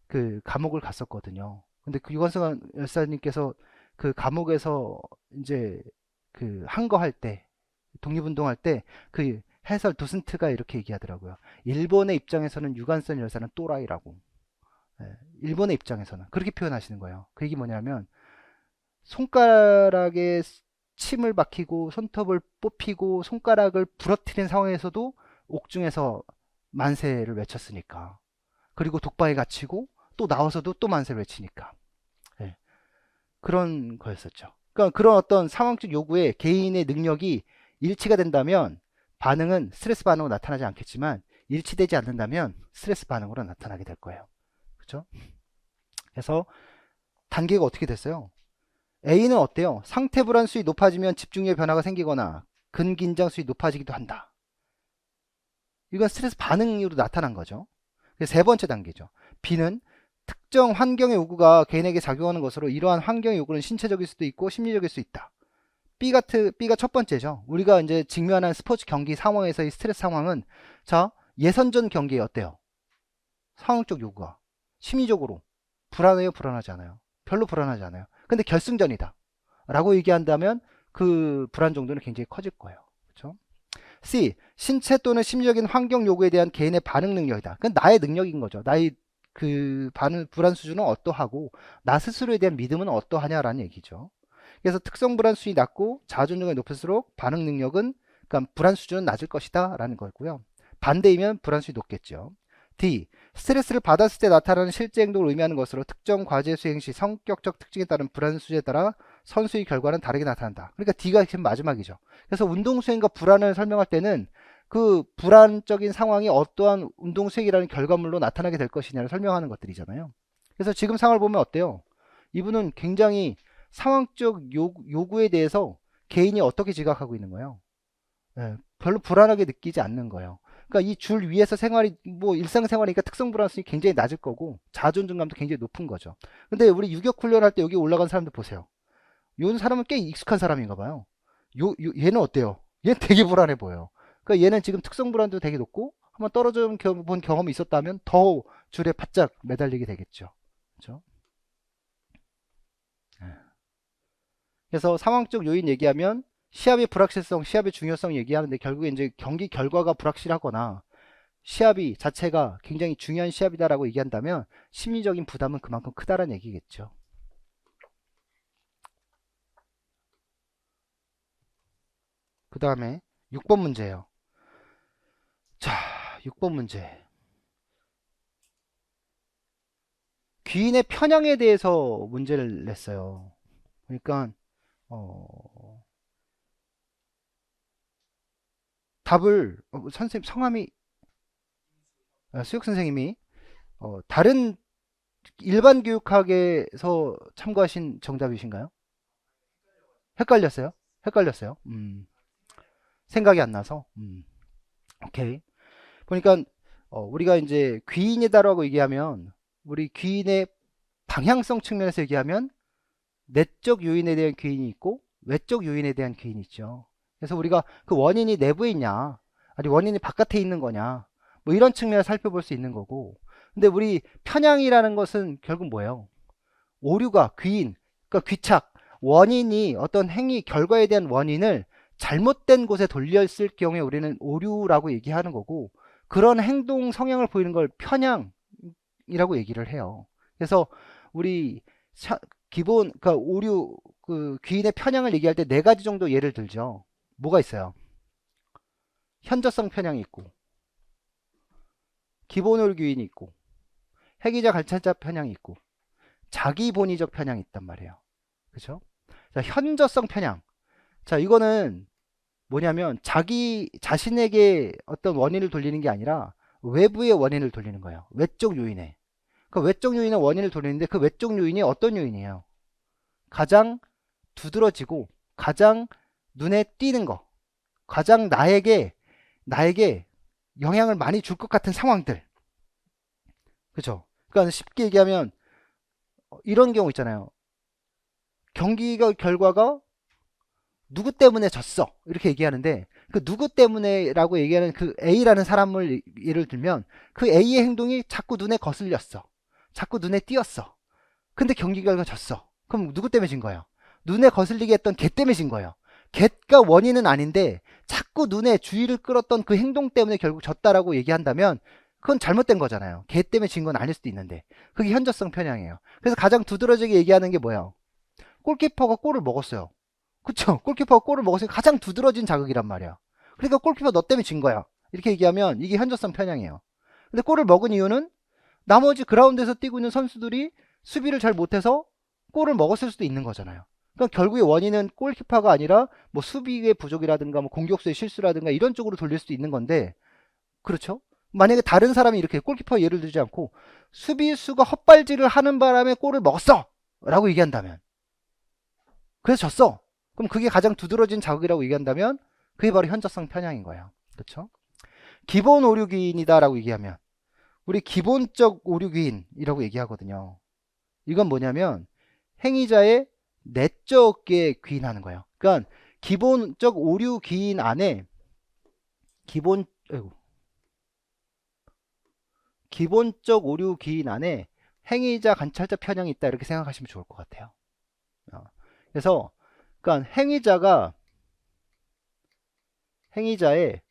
Speaker 1: 그 감옥을 갔었거든요. 근데 그 유관순 열사님께서 그 감옥에서 이제 그 항거할 때 독립운동할 때 그 해설 도슨트가 이렇게 얘기하더라고요. 일본의 입장에서는 유관순 열사는 또라이라고. 예, 일본의 입장에서는 그렇게 표현하시는 거예요. 그 얘기 뭐냐면 손가락에 침을 박히고 손톱을 뽑히고 손가락을 부러뜨린 상황에서도 옥중에서 만세를 외쳤으니까. 그리고 독방에 갇히고 또 나와서도 또 만세를 외치니까. 예, 그런 거였었죠. 그러니까 그런 어떤 상황적 요구에 개인의 능력이 일치가 된다면 반응은 스트레스 반응으로 나타나지 않겠지만 일치되지 않는다면 스트레스 반응으로 나타나게 될 거예요. 그렇죠? 그래서 단계가 어떻게 됐어요? A는 어때요? 상태 불안 수위 높아지면 집중력의 변화가 생기거나 근긴장 수위 높아지기도 한다. 이건 스트레스 반응으로 나타난 거죠. 세 번째 단계죠. B는 특정 환경의 요구가 개인에게 작용하는 것으로 이러한 환경의 요구는 신체적일 수도 있고 심리적일 수 있다. B가 첫 번째죠. 우리가 이제 직면한 스포츠 경기 상황에서의 스트레스 상황은 자, 예선전 경기에 어때요? 상황적 요구가 심리적으로 불안해요, 불안하지 않아요? 별로 불안하지 않아요. 근데 결승전이다 라고 얘기한다면 그 불안 정도는 굉장히 커질 거예요. 그렇죠? C. 신체 또는 심리적인 환경 요구에 대한 개인의 반응 능력이다. 그건 나의 능력인 거죠. 나의 그 불안 수준은 어떠하고 나 스스로에 대한 믿음은 어떠하냐라는 얘기죠. 그래서 특성 불안 수준이 낮고 자아 존중감이 높을수록 반응 능력은 그러니까 불안 수준은 낮을 것이다 라는 거고요. 반대이면 불안 수준이 높겠죠. D. 스트레스를 받았을 때 나타나는 실제 행동을 의미하는 것으로 특정 과제 수행 시 성격적 특징에 따른 불안 수준에 따라 선수의 결과는 다르게 나타난다. 그러니까 D가 지금 마지막이죠. 그래서 운동 수행과 불안을 설명할 때는 그 불안적인 상황이 어떠한 운동 수행이라는 결과물로 나타나게 될 것이냐를 설명하는 것들이잖아요. 그래서 지금 상황을 보면 어때요? 이분은 굉장히 상황적 요구에 대해서 개인이 어떻게 지각하고 있는 거예요? 예, 별로 불안하게 느끼지 않는 거예요. 그러니까 이 줄 위에서 생활이 뭐 일상생활이니까 특성 불안성이 굉장히 낮을 거고 자존감도 굉장히 높은 거죠. 근데 우리 유격 훈련할 때 여기 올라간 사람들 보세요. 요 사람은 꽤 익숙한 사람인가 봐요. 얘는 어때요? 얘는 되게 불안해 보여요. 그러니까 얘는 지금 특성 불안도 되게 높고 한번 떨어져 본 경험이 있었다면 더 줄에 바짝 매달리게 되겠죠. 그렇죠? 그래서 상황적 요인 얘기하면 시합의 불확실성, 시합의 중요성 얘기하는데 결국에 이제 경기 결과가 불확실하거나 시합이 자체가 굉장히 중요한 시합이다라고 얘기한다면 심리적인 부담은 그만큼 크다라는 얘기겠죠. 그 다음에 6번 문제예요. 자, 6번 문제. 귀인의 편향에 대해서 문제를 냈어요. 그러니까 답을 선생님 성함이 수혁 선생님이 다른 일반 교육학에서 참고하신 정답이신가요? 헷갈렸어요? 헷갈렸어요. 생각이 안 나서. 오케이. 보니까 우리가 이제 귀인이다라고 얘기하면 우리 귀인의 방향성 측면에서 얘기하면 내적 요인에 대한 귀인이 있고 외적 요인에 대한 귀인이 있죠. 그래서 우리가 그 원인이 내부에 있냐, 아니 원인이 바깥에 있는 거냐, 뭐 이런 측면을 살펴볼 수 있는 거고. 근데 우리 편향이라는 것은 결국 뭐예요? 오류가 귀인, 그러니까 귀착, 원인이 어떤 행위 결과에 대한 원인을 잘못된 곳에 돌렸을 경우에 우리는 오류라고 얘기하는 거고, 그런 행동 성향을 보이는 걸 편향이라고 얘기를 해요. 그래서 우리 기본 그러니까 오류 그 귀인의 편향을 얘기할 때 네 가지 정도 예를 들죠. 뭐가 있어요? 현저성 편향이 있고, 기본 오류 귀인이 있고, 해기자 관찰자 편향이 있고, 자기 본의적 편향이 있단 말이에요. 그렇죠? 자, 현저성 편향. 자, 이거는 뭐냐면 자기 자신에게 어떤 원인을 돌리는 게 아니라 외부의 원인을 돌리는 거예요. 외적 요인에. 그 외적 요인의 원인을 돌리는데 그 외적 요인이 어떤 요인이에요? 가장 두드러지고 가장 눈에 띄는 거, 가장 나에게 영향을 많이 줄 것 같은 상황들. 그죠? 그러니까 쉽게 얘기하면 이런 경우 있잖아요. 경기가 결과가 누구 때문에 졌어 이렇게 얘기하는데 그 누구 때문에라고 얘기하는 그 A라는 사람을 예를 들면 그 A의 행동이 자꾸 눈에 거슬렸어, 자꾸 눈에 띄었어. 근데 경기 결과 졌어. 그럼 누구 때문에 진 거예요? 눈에 거슬리게 했던 걔 때문에 진 거예요. 걔가 원인은 아닌데 자꾸 눈에 주의를 끌었던 그 행동 때문에 결국 졌다라고 얘기한다면 그건 잘못된 거잖아요. 걔 때문에 진 건 아닐 수도 있는데 그게 현저성 편향이에요. 그래서 가장 두드러지게 얘기하는 게 뭐예요? 골키퍼가 골을 먹었어요. 그쵸? 골키퍼가 골을 먹었으니까 가장 두드러진 자극이란 말이야. 그러니까 골키퍼 너 때문에 진 거야. 이렇게 얘기하면 이게 현저성 편향이에요. 근데 골을 먹은 이유는 나머지 그라운드에서 뛰고 있는 선수들이 수비를 잘 못해서 골을 먹었을 수도 있는 거잖아요. 그러니까 결국에 원인은 골키퍼가 아니라 뭐 수비의 부족이라든가 뭐 공격수의 실수라든가 이런 쪽으로 돌릴 수도 있는 건데, 그렇죠? 만약에 다른 사람이 이렇게 골키퍼 예를 들지 않고 수비수가 헛발질을 하는 바람에 골을 먹었어! 라고 얘기한다면, 그래서 졌어! 그럼 그게 가장 두드러진 자극이라고 얘기한다면 그게 바로 현저성 편향인 거예요. 그렇죠? 기본 오류기인이다라고 얘기하면 우리 기본적 오류기인이라고 얘기하거든요. 이건 뭐냐면 행위자의 내적에 귀인하는 거예요. 그러니까 기본적 오류기인 안에 기본적 오류기인 안에 행위자 관찰자 편향이 있다 이렇게 생각하시면 좋을 것 같아요. 그래서 그러니까 행위자의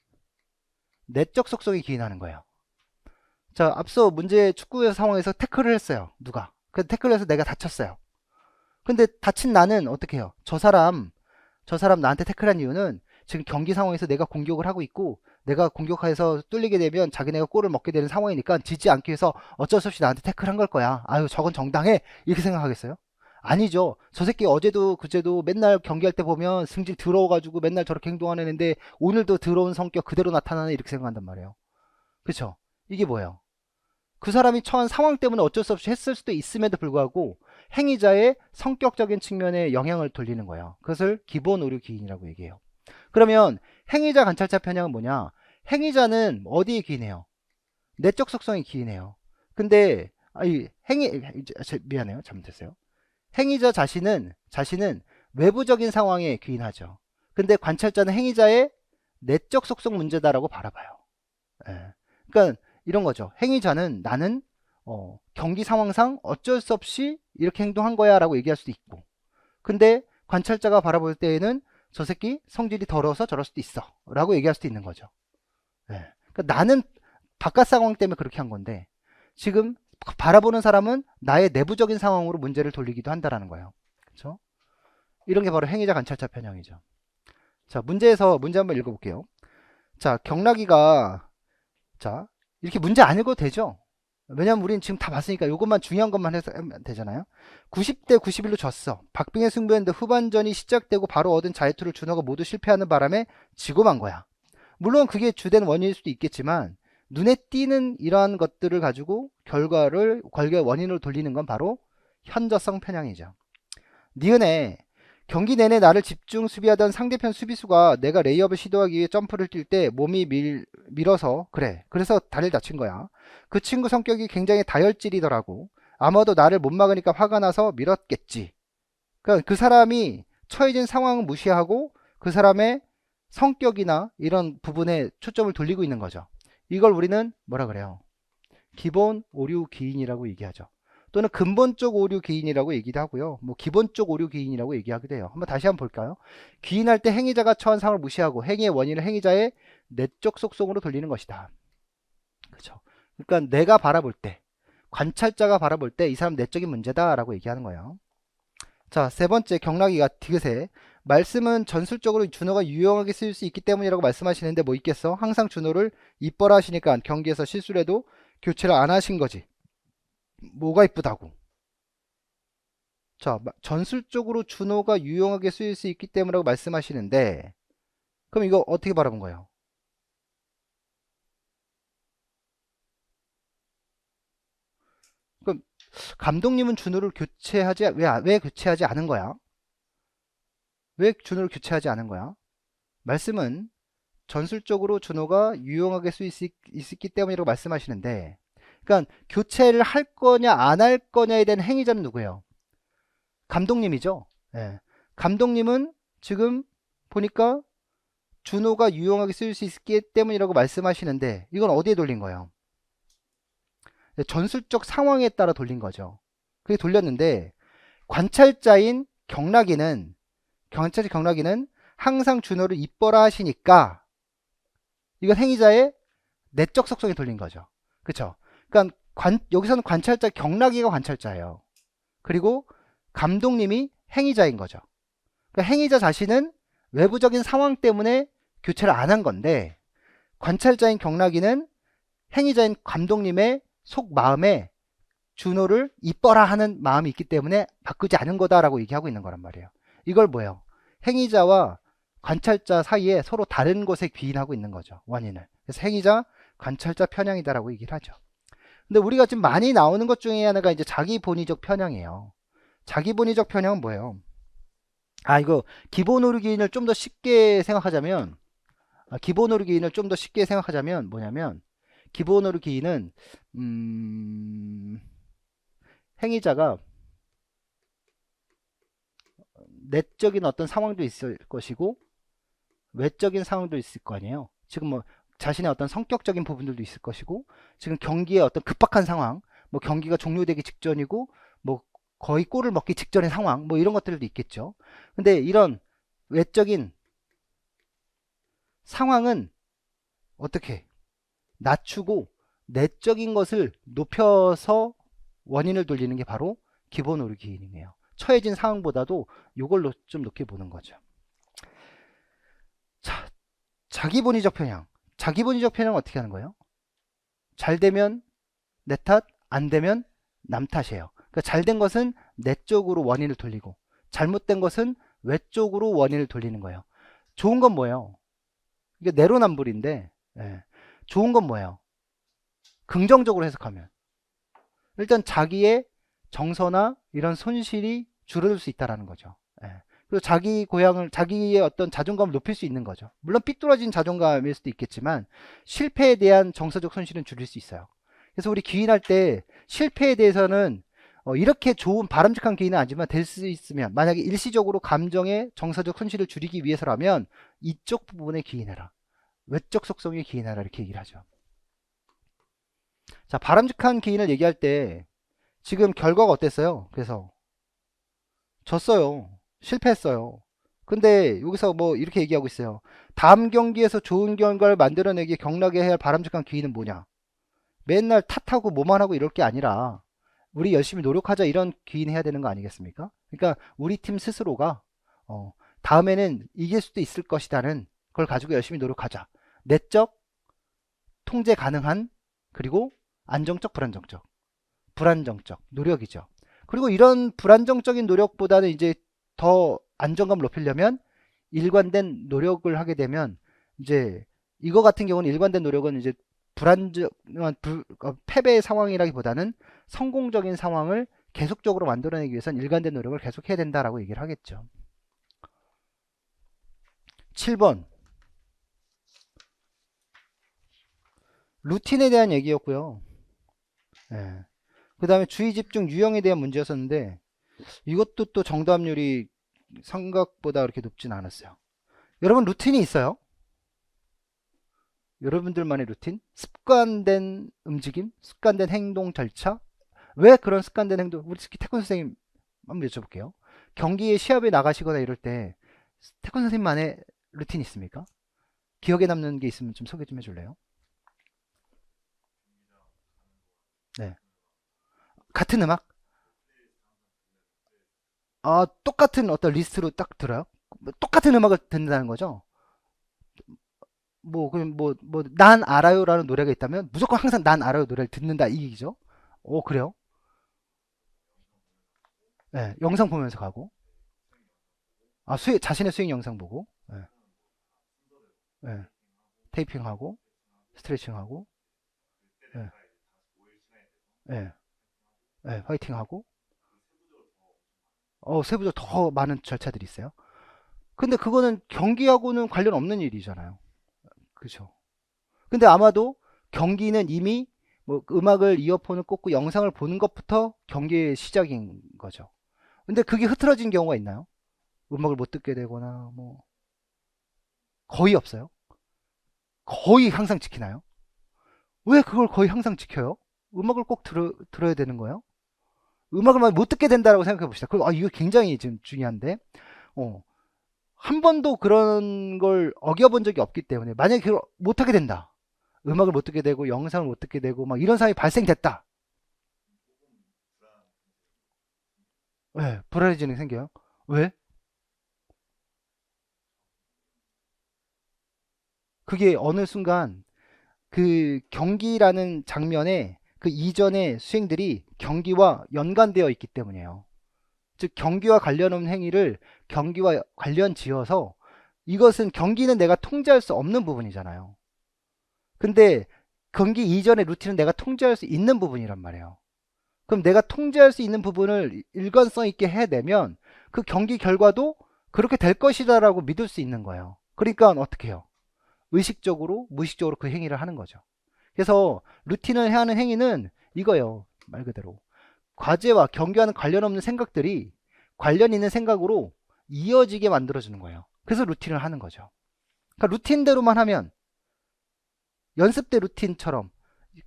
Speaker 1: 내적 속성에 기인하는 거예요. 자, 앞서 문제 축구 상황에서 태클을 했어요. 누가? 그 태클을 해서 내가 다쳤어요. 근데 다친 나는 어떻게 해요? 저 사람 나한테 태클한 이유는 지금 경기 상황에서 내가 공격을 하고 있고 내가 공격해서 뚫리게 되면 자기네가 골을 먹게 되는 상황이니까 지지 않기 위해서 어쩔 수 없이 나한테 태클한 걸 거야. 아유, 저건 정당해. 이렇게 생각하겠어요? 아니죠. 저 새끼 어제도 그제도 맨날 경기할 때 보면 승질 더러워가지고 맨날 저렇게 행동하는 애인데 오늘도 더러운 성격 그대로 나타나네 이렇게 생각한단 말이에요. 그쵸? 이게 뭐예요? 그 사람이 처한 상황 때문에 어쩔 수 없이 했을 수도 있음에도 불구하고 행위자의 성격적인 측면에 영향을 돌리는 거예요. 그것을 기본 오류 기인이라고 얘기해요. 그러면 행위자 관찰자 편향은 뭐냐? 행위자는 어디에 기인해요? 내적 속성이 기인해요. 근데 미안해요. 잘못했어요. 행위자 자신은 외부적인 상황에 기인하죠. 근데 관찰자는 행위자의 내적 속성 문제다라고 바라봐요. 예. 그러니까 이런 거죠. 행위자는 나는 경기 상황상 어쩔 수 없이 이렇게 행동한 거야 라고 얘기할 수도 있고, 근데 관찰자가 바라볼 때에는 저 새끼 성질이 더러워서 저럴 수도 있어 라고 얘기할 수도 있는 거죠. 예. 그러니까 나는 바깥 상황 때문에 그렇게 한 건데, 지금 바라보는 사람은 나의 내부적인 상황으로 문제를 돌리기도 한다라는 거예요. 그렇죠? 이런 게 바로 행위자 관찰자 편향이죠. 자, 문제 한번 읽어볼게요. 자, 경락이가, 자, 이렇게 문제 안 읽어도 되죠? 왜냐면 우린 지금 다 봤으니까 이것만 중요한 것만 해서 하면 되잖아요. 90대 91로 졌어. 박빙의 승부였는데 후반전이 시작되고 바로 얻은 자유투를 준호가 모두 실패하는 바람에 지고 만 거야. 물론 그게 주된 원인일 수도 있겠지만 눈에 띄는 이러한 것들을 가지고 결과의 원인으로 돌리는 건 바로 현저성 편향이죠. 니은에 경기 내내 나를 집중 수비하던 상대편 수비수가 내가 레이업을 시도하기 위해 점프를 뛸 때 몸이 밀어서 그래서 다리를 다친 거야. 그 친구 성격이 굉장히 다혈질이더라고. 아마도 나를 못 막으니까 화가 나서 밀었겠지. 그러니까 그 사람이 처해진 상황을 무시하고 그 사람의 성격이나 이런 부분에 초점을 돌리고 있는 거죠. 이걸 우리는 뭐라 그래요? 기본 오류 기인이라고 얘기하죠. 또는 근본적 오류 기인이라고 얘기도 하고요. 뭐 기본적 오류 기인이라고 얘기하기도 해요. 다시 한번 볼까요? 기인할 때 행위자가 처한 상황을 무시하고 행위의 원인을 행위자의 내적 속성으로 돌리는 것이다. 그렇죠. 그러니까 내가 바라볼 때, 관찰자가 바라볼 때 이 사람 내적인 문제다라고 얘기하는 거예요. 자, 세 번째 경락이가 디귿에 말씀은 전술적으로 준호가 유용하게 쓰일 수 있기 때문이라고 말씀하시는데 뭐 있겠어? 항상 준호를 이뻐라 하시니까 경기에서 실수를 해도 교체를 안 하신 거지. 뭐가 이쁘다고? 자, 전술적으로 준호가 유용하게 쓰일 수 있기 때문이라고 말씀하시는데, 그럼 이거 어떻게 바라본 거예요? 그럼 감독님은 준호를 왜 교체하지 않은 거야? 왜 준호를 교체하지 않은 거야? 말씀은 전술적으로 준호가 유용하게 쓰일 수 있기 때문이라고 말씀하시는데, 그러니까 교체를 할 거냐 안 할 거냐에 대한 행위자는 누구예요? 감독님이죠. 예. 감독님은 지금 보니까 준호가 유용하게 쓰일 수 있기 때문이라고 말씀하시는데, 이건 어디에 돌린 거예요? 전술적 상황에 따라 돌린 거죠. 그게 돌렸는데, 관찰자인 경락이는 항상 준호를 이뻐라 하시니까 이건 행위자의 내적 속성에 돌린 거죠. 그쵸? 그러니까 여기서는 관찰자 경락이가 관찰자예요. 그리고 감독님이 행위자인 거죠. 그러니까 행위자 자신은 외부적인 상황 때문에 교체를 안 한 건데, 관찰자인 경락이는 행위자인 감독님의 속 마음에 준호를 이뻐라 하는 마음이 있기 때문에 바꾸지 않은 거다라고 얘기하고 있는 거란 말이에요. 이걸 뭐예요? 행위자와 관찰자 사이에 서로 다른 것에 귀인하고 있는 거죠. 원인을. 그래서 행위자, 관찰자 편향이다라고 얘기를 하죠. 근데 우리가 지금 많이 나오는 것 중에 하나가 이제 자기 본의적 편향이에요. 자기 본의적 편향은 뭐예요? 이거 기본 오류 기인을 좀 더 쉽게 생각하자면, 뭐냐면, 기본 오류 기인은 행위자가 내적인 어떤 상황도 있을 것이고 외적인 상황도 있을 거 아니에요. 지금 뭐 자신의 어떤 성격적인 부분들도 있을 것이고, 지금 경기의 어떤 급박한 상황, 뭐 경기가 종료되기 직전이고 뭐 거의 골을 먹기 직전의 상황, 뭐 이런 것들도 있겠죠. 근데 이런 외적인 상황은 어떻게 낮추고 내적인 것을 높여서 원인을 돌리는 게 바로 기본 오류 기인이에요. 처해진 상황보다도 이걸 좀 높게 보는 거죠. 자, 자기 본의적 편향. 자기 본의적 편향은 어떻게 하는 거예요? 잘 되면 내 탓, 안 되면 남 탓이에요. 그러니까 잘된 것은 내 쪽으로 원인을 돌리고 잘못된 것은 외 쪽으로 원인을 돌리는 거예요. 좋은 건 뭐예요? 이게 내로남불인데, 좋은 건 뭐예요? 긍정적으로 해석하면 일단 자기의 정서나 이런 손실이 줄어들 수 있다라는 거죠. 예. 그리고 자기 고향을, 자기의 어떤 자존감을 높일 수 있는 거죠. 물론 삐뚤어진 자존감일 수도 있겠지만 실패에 대한 정서적 손실은 줄일 수 있어요. 그래서 우리 기인할 때 실패에 대해서는 이렇게 좋은 바람직한 기인은 아니지만 될 수 있으면, 만약에 일시적으로 감정의 정서적 손실을 줄이기 위해서라면 이쪽 부분에 기인해라, 외적 속성에 기인해라, 이렇게 얘기를 하죠. 자, 바람직한 기인을 얘기할 때 지금 결과가 어땠어요? 그래서 졌어요. 실패했어요. 근데 여기서 뭐 이렇게 얘기하고 있어요. 다음 경기에서 좋은 결과를 만들어내기 격나게 해야 할 바람직한 기인은 뭐냐? 맨날 탓하고 뭐만 하고 이럴 게 아니라 우리 열심히 노력하자, 이런 기인 해야 되는 거 아니겠습니까? 그러니까 우리 팀 스스로가 다음에는 이길 수도 있을 것이라는 걸 가지고 열심히 노력하자. 내적, 통제 가능한, 그리고 안정적, 불안정적 노력이죠. 그리고 이런 불안정적인 노력보다는 이제 더 안정감을 높이려면 일관된 노력을 하게 되면, 이제 이거 같은 경우는 일관된 노력은 이제 불안정한 패배 상황이라기보다는 성공적인 상황을 계속적으로 만들어내기 위해서는 일관된 노력을 계속 해야 된다라고 얘기를 하겠죠. 7번 루틴에 대한 얘기였고요. 예. 그 다음에 주의 집중 유형에 대한 문제였었는데 이것도 또 정답률이 생각보다 그렇게 높진 않았어요. 여러분 루틴이 있어요? 여러분들만의 루틴? 습관된 움직임? 습관된 행동 절차? 왜 그런 습관된 행동, 우리 특히 태권 선생님 한번 여쭤볼게요. 경기에 시합에 나가시거나 이럴 때 태권 선생님만의 루틴 있습니까? 기억에 남는 게 있으면 좀 소개 좀 해줄래요? 네. 같은 음악? 아, 똑같은 어떤 리스트로 딱 들어요? 뭐 똑같은 음악을 듣는다는 거죠? 뭐, 그럼 난 알아요라는 노래가 있다면 무조건 항상 난 알아요 노래를 듣는다, 이 얘기죠? 오, 그래요? 네, 영상 보면서 가고. 아, 자신의 스윙 영상 보고. 네, 네, 테이핑하고, 스트레칭하고, 네, 네, 네, 화이팅하고. 세부적으로 더 많은 절차들이 있어요. 근데 그거는 경기하고는 관련 없는 일이잖아요. 그죠? 근데 아마도 경기는 이미 뭐 음악을, 이어폰을 꽂고 영상을 보는 것부터 경기의 시작인 거죠. 근데 그게 흐트러진 경우가 있나요? 음악을 못 듣게 되거나 뭐. 거의 없어요. 거의 항상 지키나요? 왜 그걸 거의 항상 지켜요? 음악을 꼭 들어야 되는 거예요? 음악을 못 듣게 된다고 생각해 봅시다. 그럼 이거 굉장히 지금 중요한데, 어, 한 번도 그런 걸 어겨본 적이 없기 때문에, 만약에 그걸 못하게 된다, 음악을 못 듣게 되고 영상을 못 듣게 되고 막 이런 상황이 발생됐다. 왜 불안해지는 게 생겨요? 왜? 그게 어느 순간 그 경기라는 장면에 그 이전의 수행들이 경기와 연관되어 있기 때문이에요. 즉 경기와 관련 없는 행위를 경기와 관련 지어서, 이것은 경기는 내가 통제할 수 없는 부분이잖아요. 근데 경기 이전의 루틴은 내가 통제할 수 있는 부분이란 말이에요. 그럼 내가 통제할 수 있는 부분을 일관성 있게 해내면 그 경기 결과도 그렇게 될 것이다라고 믿을 수 있는 거예요. 그러니까 어떻게 해요? 의식적으로 무의식적으로 그 행위를 하는 거죠. 그래서 루틴을 해야 하는 행위는 이거예요. 말 그대로 과제와 경기와는 관련 없는 생각들이 관련 있는 생각으로 이어지게 만들어주는 거예요. 그래서 루틴을 하는 거죠. 그러니까 루틴대로만 하면, 연습 때 루틴처럼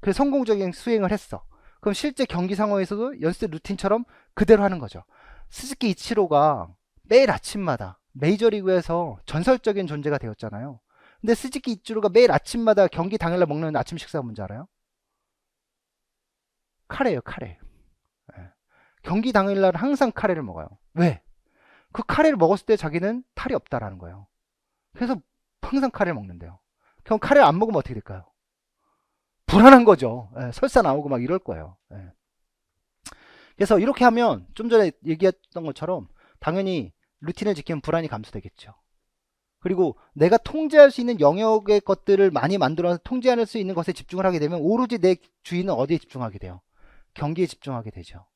Speaker 1: 그 성공적인 수행을 했어. 그럼 실제 경기 상황에서도 연습 때 루틴처럼 그대로 하는 거죠. 스즈키 이치로가 매일 아침마다 메이저리그에서 전설적인 존재가 되었잖아요. 근데 스즈키 이치로가 매일 아침마다 경기 당일날 먹는 아침 식사가 뭔지 알아요? 카레예요, 카레. 예. 경기 당일날 항상 카레를 먹어요. 왜? 그 카레를 먹었을 때 자기는 탈이 없다라는 거예요. 그래서 항상 카레를 먹는데요. 그럼 카레를 안 먹으면 어떻게 될까요? 불안한 거죠. 예, 설사 나오고 막 이럴 거예요. 예. 그래서 이렇게 하면 좀 전에 얘기했던 것처럼 당연히 루틴을 지키면 불안이 감소되겠죠. 그리고 내가 통제할 수 있는 영역의 것들을 많이 만들어서 통제할 수 있는 것에 집중을 하게 되면 오로지 내 주인은 어디에 집중하게 돼요? 경기에 집중하게 되죠.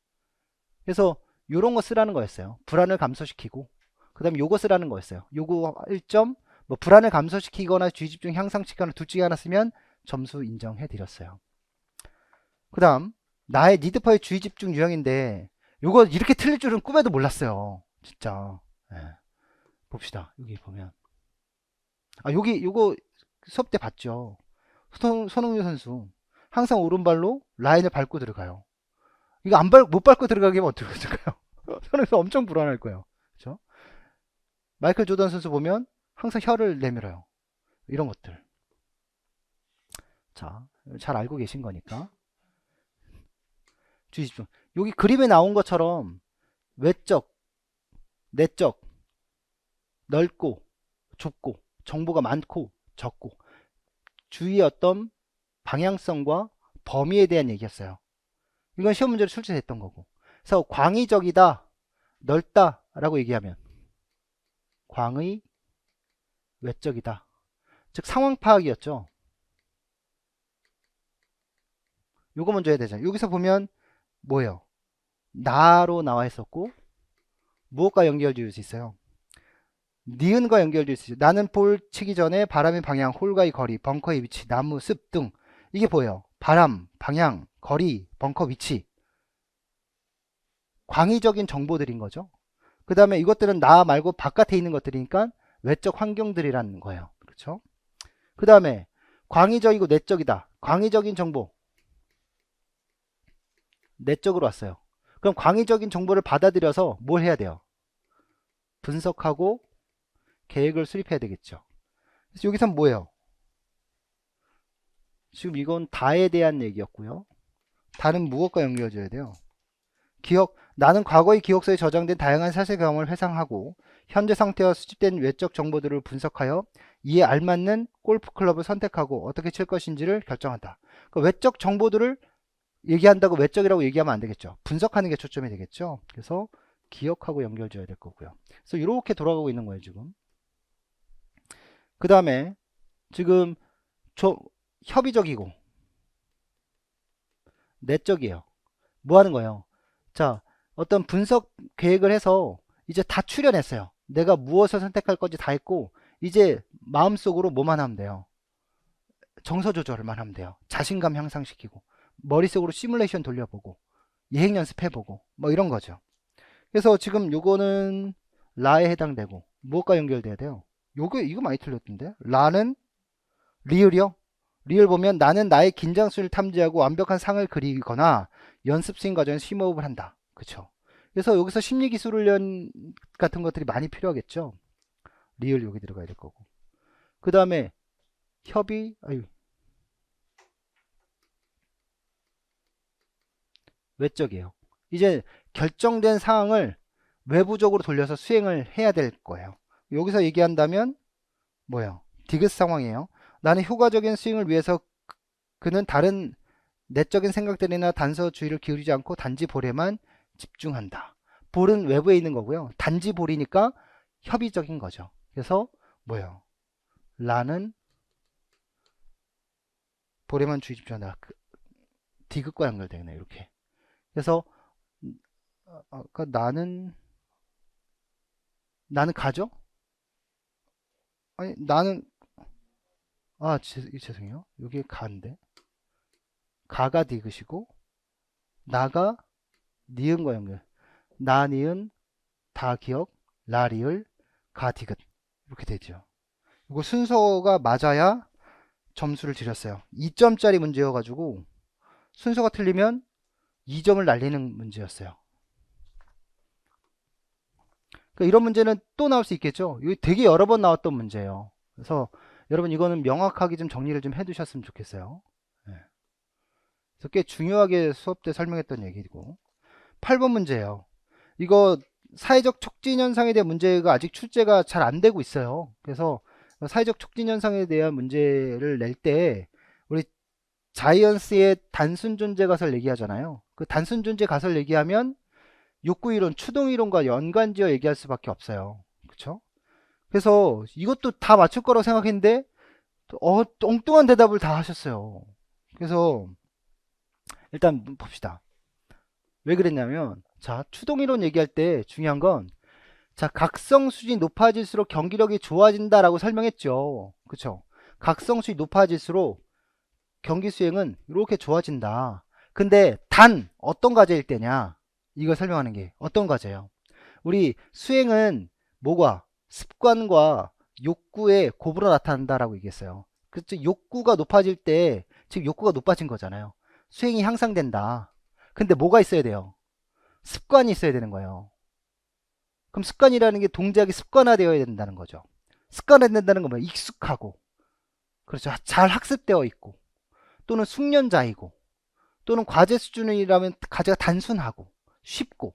Speaker 1: 그래서 요런 거 쓰라는 거였어요. 불안을 감소시키고 그 다음에 요거 쓰라는 거였어요. 요거 1점, 뭐 불안을 감소시키거나 주의집중 향상시키거나 둘 중에 하나 쓰면 점수 인정해 드렸어요. 그 다음 나의 니드파의 주의집중 유형인데 요거 이렇게 틀릴 줄은 꿈에도 몰랐어요. 진짜. 예. 봅시다. 여기 보면 여기 요거 수업 때 봤죠. 손흥민 선수 항상 오른발로 라인을 밟고 들어가요. 이거 못 밟고 들어가게 하면 어떻게 될까요? 손흥민 엄청 불안할 거예요. 그렇죠? 마이클 조던 선수 보면 항상 혀를 내밀어요. 이런 것들. 자, 잘 알고 계신 거니까. 주의 집중. 여기 그림에 나온 것처럼 외적, 내적, 넓고, 좁고, 정보가 많고, 적고, 주의의 어떤 방향성과 범위에 대한 얘기였어요. 이건 시험 문제로 출제됐던 거고. 그래서 광의적이다, 넓다 라고 얘기하면 광의, 외적이다. 즉 상황 파악이었죠. 요거 먼저 해야 되잖아요. 여기서 보면 뭐예요? 나로 나와 있었고 무엇과 연결될 수 있어요? 니은과 연결될 수 있어요. 나는 볼 치기 전에 바람의 방향, 홀과의 거리, 벙커의 위치, 나무, 습 등. 이게 보여요. 바람, 방향, 거리, 벙커 위치. 광의적인 정보들인 거죠. 그 다음에 이것들은 나 말고 바깥에 있는 것들이니까 외적 환경들이라는 거예요. 그렇죠? 그 다음에 광의적이고 내적이다. 광의적인 정보. 내적으로 왔어요. 그럼 광의적인 정보를 받아들여서 뭘 해야 돼요? 분석하고 계획을 수립해야 되겠죠. 그래서 여기선 뭐예요? 지금 이건 다에 대한 얘기였고요. 다는 무엇과 연결해줘야 돼요? 기억, 나는 과거의 기억서에 저장된 다양한 사실 경험을 회상하고 현재 상태와 수집된 외적 정보들을 분석하여 이에 알맞는 골프 클럽을 선택하고 어떻게 칠 것인지를 결정한다. 그러니까 외적 정보들을 얘기한다고 외적이라고 얘기하면 안 되겠죠. 분석하는 게 초점이 되겠죠. 그래서 기억하고 연결줘야 될 거고요. 그래서 이렇게 돌아가고 있는 거예요, 지금. 그 다음에 지금 협의적이고 내적이에요. 뭐 하는 거예요? 자, 어떤 분석 계획을 해서 이제 다 추려냈어요. 내가 무엇을 선택할 건지 다 했고 이제 마음속으로 뭐만 하면 돼요? 정서 조절만 하면 돼요. 자신감 향상시키고 머릿속으로 시뮬레이션 돌려보고 예행 연습해보고 뭐 이런 거죠. 그래서 지금 요거는 라에 해당되고 무엇과 연결돼야 돼요? 이거 많이 틀렸던데. 라는 리을이요. 리을 보면 나는 나의 긴장수를 탐지하고 완벽한 상을 그리거나 연습 스윙 과정에서 심호흡을 한다. 그쵸? 그래서 여기서 심리기술 훈련 같은 것들이 많이 필요하겠죠. 리을 여기 들어가야 될 거고. 그 다음에 협의, 외적이에요. 이제 결정된 사항을 외부적으로 돌려서 수행을 해야 될 거예요. 여기서 얘기한다면 뭐예요? 디귿 상황이에요. 나는 효과적인 스윙을 위해서 그는 다른 내적인 생각들이나 단서 주의를 기울이지 않고 단지 볼에만 집중한다. 볼은 외부에 있는 거고요. 단지 볼이니까 협의적인 거죠. 그래서 뭐예요? 라는 볼에만 주의 집중한다. 디귿과 연결되네요. 이렇게. 그래서 아까 나는 가죠? 아니 나는 죄송해요. 여기 가인데 가가 디귿이고 나가 니은과 연결. 나 니은 다 기억 라 리을 가 디귿 이렇게 되죠. 이거 순서가 맞아야 점수를 드렸어요. 2점짜리 문제여가지고 순서가 틀리면 2점을 날리는 문제였어요. 그러니까 이런 문제는 또 나올 수 있겠죠. 이거 되게 여러 번 나왔던 문제예요. 그래서 여러분 이거는 명확하게 좀 정리를 좀 해두셨으면 좋겠어요. 네. 그래서 꽤 중요하게 수업 때 설명했던 얘기고 8번 문제예요. 이거 사회적 촉진 현상에 대한 문제가 아직 출제가 잘 안 되고 있어요. 그래서 사회적 촉진 현상에 대한 문제를 낼 때 우리 자이언스의 단순 존재 가설 얘기하잖아요. 그 단순 존재 가설 얘기하면 욕구이론, 추동이론과 연관지어 얘기할 수밖에 없어요. 그쵸? 그래서 이것도 다 맞출 거라고 생각했는데 엉뚱한 대답을 다 하셨어요. 그래서 일단 봅시다. 왜 그랬냐면 자, 추동이론 얘기할 때 중요한 건, 자, 각성 수준이 높아질수록 경기력이 좋아진다라고 설명했죠. 그쵸? 각성 수준이 높아질수록 경기 수행은 이렇게 좋아진다. 근데 단 어떤 과제일 때냐? 이걸 설명하는 게 어떤 과제예요? 우리 수행은 뭐가 습관과 욕구의 곱으로 나타난다라고 얘기했어요. 그쵸? 욕구가 높아질 때 지금 욕구가 높아진 거잖아요. 수행이 향상된다. 근데 뭐가 있어야 돼요? 습관이 있어야 되는 거예요. 그럼 습관이라는 게 동작이 습관화되어야 된다는 거죠. 습관화된다는 건 뭐예요? 익숙하고, 그렇죠. 잘 학습되어 있고, 또는 숙련자이고, 또는 과제 수준이라면 과제가 단순하고 쉽고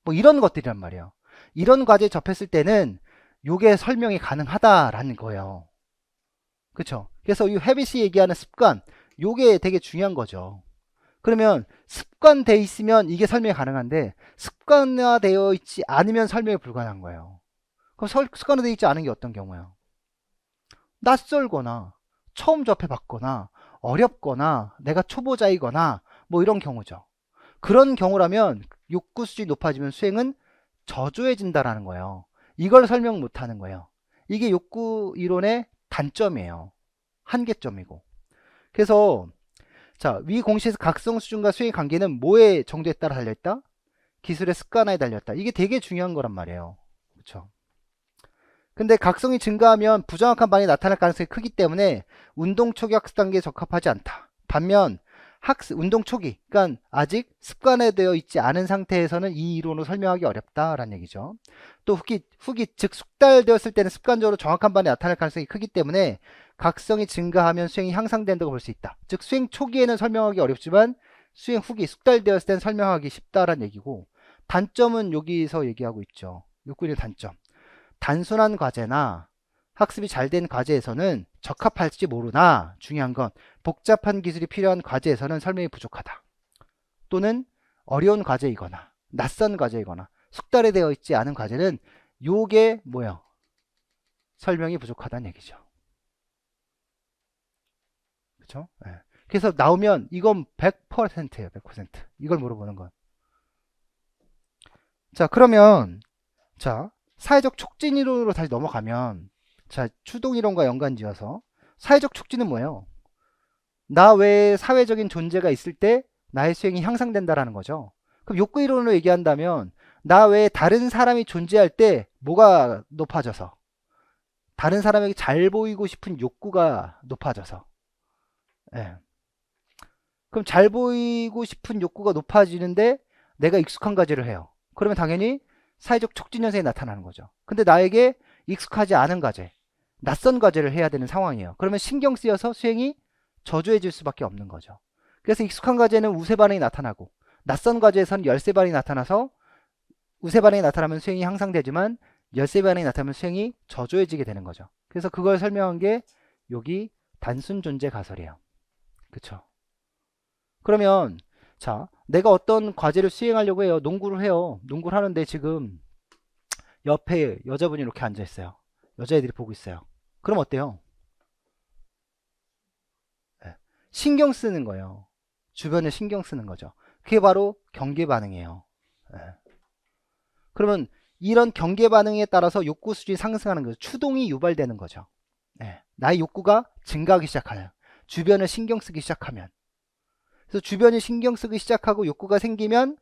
Speaker 1: 뭐 이런 것들이란 말이에요. 이런 과제에 접했을 때는 요게 설명이 가능하다라는 거예요. 그쵸? 그래서 이 헤빗이 얘기하는 습관, 요게 되게 중요한 거죠. 그러면 습관돼 있으면 이게 설명이 가능한데 습관화되어 있지 않으면 설명이 불가능한 거예요. 그럼 습관화되어 있지 않은 게 어떤 경우예요? 낯설거나 처음 접해봤거나 어렵거나 내가 초보자이거나 뭐 이런 경우죠. 그런 경우라면 욕구 수준이 높아지면 수행은 저조해진다라는 거예요. 이걸 설명 못하는 거예요. 이게 욕구 이론의 단점이에요. 한계점이고. 그래서 자, 위 공식에서 각성 수준과 수행의 관계는 뭐의 정도에 따라 달려있다? 기술의 습관화에 달렸다. 이게 되게 중요한 거란 말이에요. 그렇죠? 근데 각성이 증가하면 부정확한 반응이 나타날 가능성이 크기 때문에 운동 초기 학습 단계에 적합하지 않다. 반면 운동 초기, 그러니까 아직 습관화되어 있지 않은 상태에서는 이 이론으로 설명하기 어렵다라는 얘기죠. 또 후기, 즉 숙달되었을 때는 습관적으로 정확한 반응이 나타날 가능성이 크기 때문에 각성이 증가하면 수행이 향상된다고 볼 수 있다. 즉 수행 초기에는 설명하기 어렵지만 수행 후기, 숙달되었을 때는 설명하기 쉽다라는 얘기고, 단점은 여기서 얘기하고 있죠. 욕구의 단점. 단순한 과제나 학습이 잘 된 과제에서는 적합할지 모르나 중요한 건 복잡한 기술이 필요한 과제에서는 설명이 부족하다. 또는 어려운 과제이거나 낯선 과제이거나 숙달이 되어 있지 않은 과제는 요게 뭐예요? 설명이 부족하다는 얘기죠. 그렇죠? 네. 그래서 나오면 이건 100%예요. 100%. 이걸 물어보는 건. 자, 그러면 자, 사회적 촉진 이론으로 다시 넘어가면, 자, 추동 이론과 연관 지어서 사회적 촉진은 뭐예요? 나 외에 사회적인 존재가 있을 때 나의 수행이 향상된다라는 거죠. 그럼 욕구 이론으로 얘기한다면 나 외에 다른 사람이 존재할 때 뭐가 높아져서, 다른 사람에게 잘 보이고 싶은 욕구가 높아져서, 예. 그럼 잘 보이고 싶은 욕구가 높아지는데 내가 익숙한 과제를 해요. 그러면 당연히 사회적 촉진 현상이 나타나는 거죠. 근데 나에게 익숙하지 않은 과제, 낯선 과제를 해야 되는 상황이에요. 그러면 신경 쓰여서 수행이 저조해질 수밖에 없는 거죠. 그래서 익숙한 과제는 우세 반응이 나타나고, 낯선 과제에서는 열세 반응이 나타나서 우세 반응이 나타나면 수행이 향상되지만 열세 반응이 나타나면 수행이 저조해지게 되는 거죠. 그래서 그걸 설명한 게 여기 단순 존재 가설이에요. 그쵸? 그러면 자, 내가 어떤 과제를 수행하려고 해요. 농구를 해요. 농구를 하는데 지금 옆에 여자분이 이렇게 앉아 있어요. 여자애들이 보고 있어요. 그럼 어때요? 예, 신경 쓰는 거예요. 주변에 신경 쓰는 거죠. 그게 바로 경계 반응이에요. 예. 그러면 이런 경계 반응에 따라서 욕구 수준이 상승하는 거죠. 추동이 유발되는 거죠. 예, 나의 욕구가 증가하기 시작하면, 주변을 신경 쓰기 시작하면, 그래서 주변이 신경 쓰기 시작하고 욕구가 생기면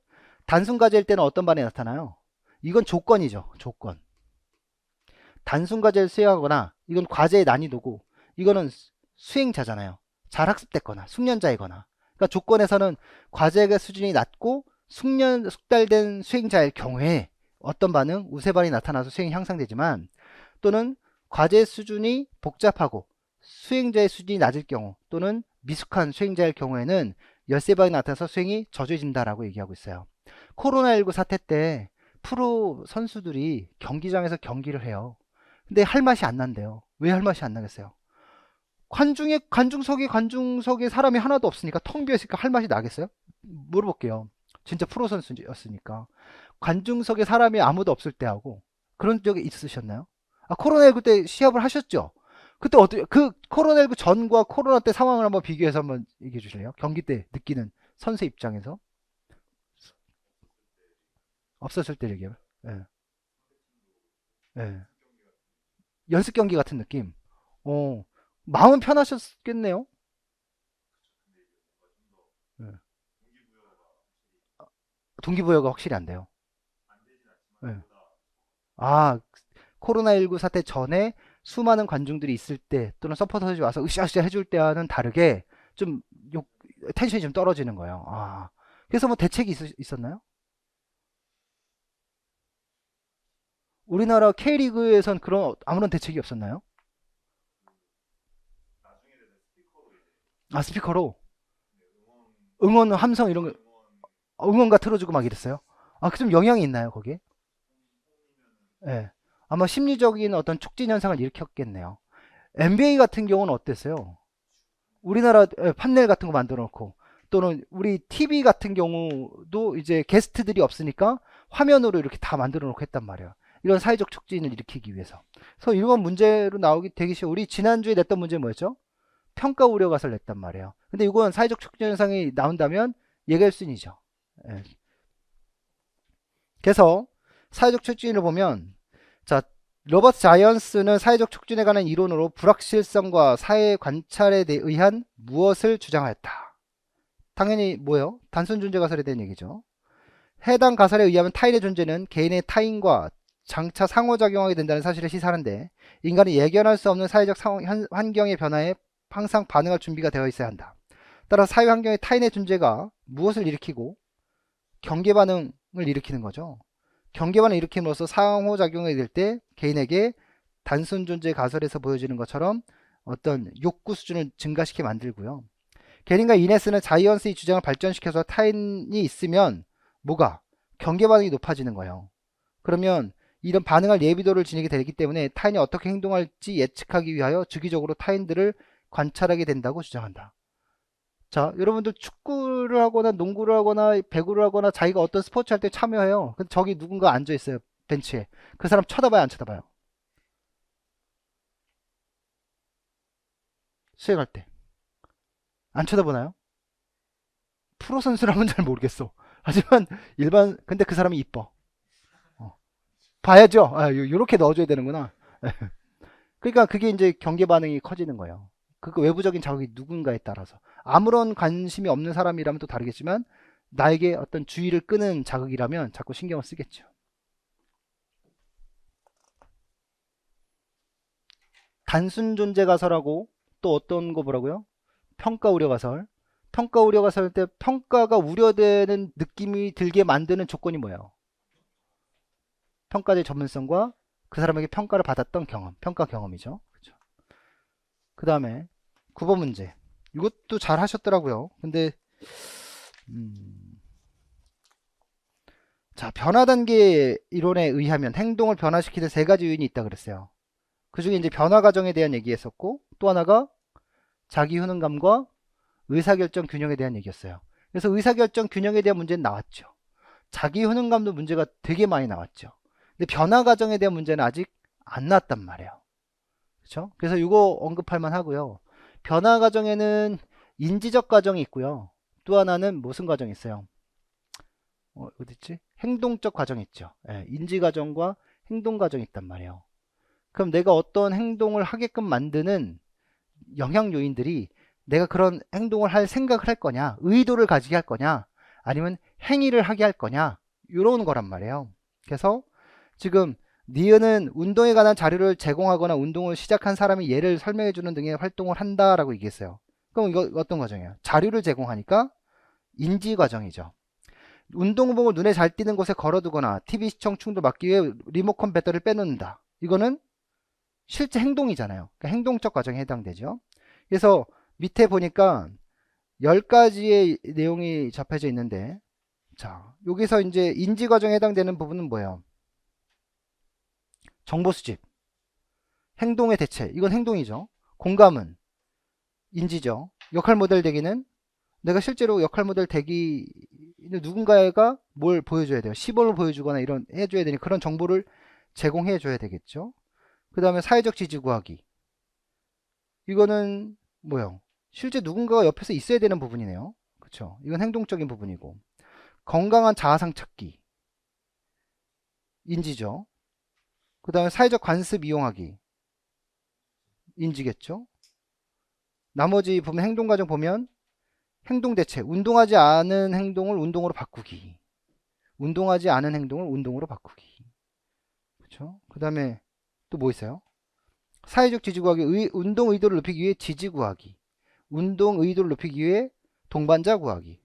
Speaker 1: 단순 과제일 때는 어떤 반응이 나타나요? 이건 조건이죠. 조건. 단순 과제를 수행하거나, 이건 과제의 난이도고, 이거는 수행자잖아요. 잘 학습됐거나 숙련자이거나. 그러니까 조건에서는 과제의 수준이 낮고 숙달된 수행자일 경우에 어떤 반응? 우세 반응이 나타나서 수행이 향상되지만, 또는 과제 수준이 복잡하고 수행자의 수준이 낮을 경우, 또는 미숙한 수행자일 경우에는 열세 반응이 나타나서 수행이 저조해진다라고 얘기하고 있어요. 코로나19 사태 때 프로 선수들이 경기장에서 경기를 해요. 근데 할 맛이 안 난대요. 왜 할 맛이 안 나겠어요? 관중석에 사람이 하나도 없으니까 텅 비어 있으니까 할 맛이 나겠어요? 물어볼게요. 진짜 프로 선수였으니까. 관중석에 사람이 아무도 없을 때 하고 그런 적이 있으셨나요? 아, 코로나19 때 시합을 하셨죠? 그때 어떻게, 그 코로나19 전과 코로나 때 상황을 한번 비교해서 한번 얘기해 주실래요? 경기 때 느끼는 선수 입장에서. 없었을 때 얘기해요. 예, 예. 연습 경기 같은 느낌. 어, 마음은 편하셨겠네요. 예. 동기부여가 확실히 안 돼요. 예. 아, 코로나19 사태 전에 수많은 관중들이 있을 때 또는 서포터들이 와서 으쌰으쌰 해줄 때와는 다르게 좀 텐션이 좀 떨어지는 거예요. 아, 그래서 뭐 대책이 있었나요? 우리나라 K리그에선 그런 아무런 대책이 없었나요? 아, 스피커로 응원 함성 이런 거 응원가 틀어주고 막 이랬어요. 아, 그 좀 영향이 있나요, 거기에? 예. 아마 심리적인 어떤 촉진 현상을 일으켰겠네요. NBA 같은 경우는 어땠어요? 우리나라 판넬 같은 거 만들어 놓고 또는 우리 TV 같은 경우도 이제 게스트들이 없으니까 화면으로 이렇게 다 만들어 놓고 했단 말이에요. 이런 사회적 촉진을 일으키기 위해서. 그래서 이런 문제로 나오기 되기 쉬워. 우리 지난주에 냈던 문제 뭐였죠? 평가 우려 가설 냈단 말이에요. 근데 이건 사회적 촉진 현상이 나온다면 예결 순이죠. 예. 그래서 사회적 촉진을 보면 자, 로버트 자이언스는 사회적 촉진에 관한 이론으로 불확실성과 사회 관찰에 의한 무엇을 주장하였다. 당연히 뭐예요? 단순 존재 가설에 대한 얘기죠. 해당 가설에 의하면 타인의 존재는 개인의 타인과 장차 상호작용하게 된다는 사실을 시사하는데 인간이 예견할 수 없는 사회적 환경의 변화에 항상 반응할 준비가 되어 있어야 한다. 따라 사회 환경의 타인의 존재가 무엇을 일으키고 경계 반응을 일으키는 거죠. 경계 반응을 일으킴으로써 상호작용이 될 때 개인에게 단순 존재 가설에서 보여지는 것처럼 어떤 욕구 수준을 증가시켜 만들고요. 게린과 이네스는 자이언스의 주장을 발전시켜서 타인이 있으면 뭐가? 경계 반응이 높아지는 거예요. 그러면 이런 반응할 예비도를 지니게 되기 때문에 타인이 어떻게 행동할지 예측하기 위하여 주기적으로 타인들을 관찰하게 된다고 주장한다. 자, 여러분들 축구를 하거나 농구를 하거나 배구를 하거나 자기가 어떤 스포츠 할 때 참여해요. 근데 저기 누군가 앉아 있어요. 벤치에. 그 사람 쳐다봐요, 안 쳐다봐요? 수행할 때. 안 쳐다보나요? 프로 선수라면 잘 모르겠어. 하지만 근데 그 사람이 이뻐. 어. 봐야죠. 아, 요렇게 넣어줘야 되는구나. 그러니까 그게 이제 경계 반응이 커지는 거예요. 그 외부적인 자극이 누군가에 따라서. 아무런 관심이 없는 사람이라면 또 다르겠지만, 나에게 어떤 주의를 끄는 자극이라면 자꾸 신경을 쓰겠죠. 단순 존재 가설하고 또 어떤 거 보라고요? 평가 우려 가설. 평가 우려 가설 때 평가가 우려되는 느낌이 들게 만드는 조건이 뭐예요? 평가의 전문성과 그 사람에게 평가를 받았던 경험, 평가 경험이죠. 그렇죠. 그 다음에 9번 문제. 이것도 잘 하셨더라고요. 근데 자, 변화 단계 이론에 의하면 행동을 변화시키는 세 가지 요인이 있다 그랬어요. 그 중에 이제 변화 과정에 대한 얘기했었고 또 하나가 자기 효능감과 의사결정 균형에 대한 얘기였어요. 그래서 의사결정 균형에 대한 문제는 나왔죠. 자기 효능감도 문제가 되게 많이 나왔죠. 근데 변화 과정에 대한 문제는 아직 안 나왔단 말이에요. 그렇죠? 그래서 이거 언급할 만 하고요. 변화 과정에는 인지적 과정이 있고요. 또 하나는 무슨 과정이 있어요? 어딨지? 행동적 과정이 있죠. 예, 인지 과정과 행동 과정이 있단 말이에요. 그럼 내가 어떤 행동을 하게끔 만드는 영향 요인들이 내가 그런 행동을 할 생각을 할 거냐, 의도를 가지게 할 거냐, 아니면 행위를 하게 할 거냐, 이런 거란 말이에요. 그래서 지금 니은은 운동에 관한 자료를 제공하거나 운동을 시작한 사람이 예를 설명해주는 등의 활동을 한다라고 얘기했어요. 그럼 이거 어떤 과정이에요? 자료를 제공하니까 인지 과정이죠. 운동복을 눈에 잘 띄는 곳에 걸어두거나 TV 시청 충돌 막기 위해 리모컨 배터리를 빼놓는다. 이거는 실제 행동이잖아요. 그러니까 행동적 과정에 해당되죠. 그래서 밑에 보니까 10가지의 내용이 잡혀져 있는데 자, 여기서 이제 인지 과정에 해당되는 부분은 뭐예요? 정보 수집, 행동의 대체, 이건 행동이죠. 공감은 인지죠. 역할 모델 되기는 내가 실제로 역할 모델 되기 누군가가 뭘 보여줘야 돼요. 시범을 보여주거나 이런 해줘야 되니 그런 정보를 제공해 줘야 되겠죠. 그 다음에 사회적 지지 구하기. 이거는 뭐요? 실제 누군가가 옆에서 있어야 되는 부분이네요. 그쵸? 이건 행동적인 부분이고 건강한 자아상 찾기. 인지죠. 그 다음에 사회적 관습 이용하기. 인지겠죠. 나머지 보면 행동과정 보면 행동 대체. 운동하지 않은 행동을 운동으로 바꾸기. 운동하지 않은 행동을 운동으로 바꾸기. 그렇죠? 그 다음에 또 뭐 있어요? 사회적 지지 구하기. 운동 의도를 높이기 위해 지지 구하기. 운동 의도를 높이기 위해 동반자 구하기.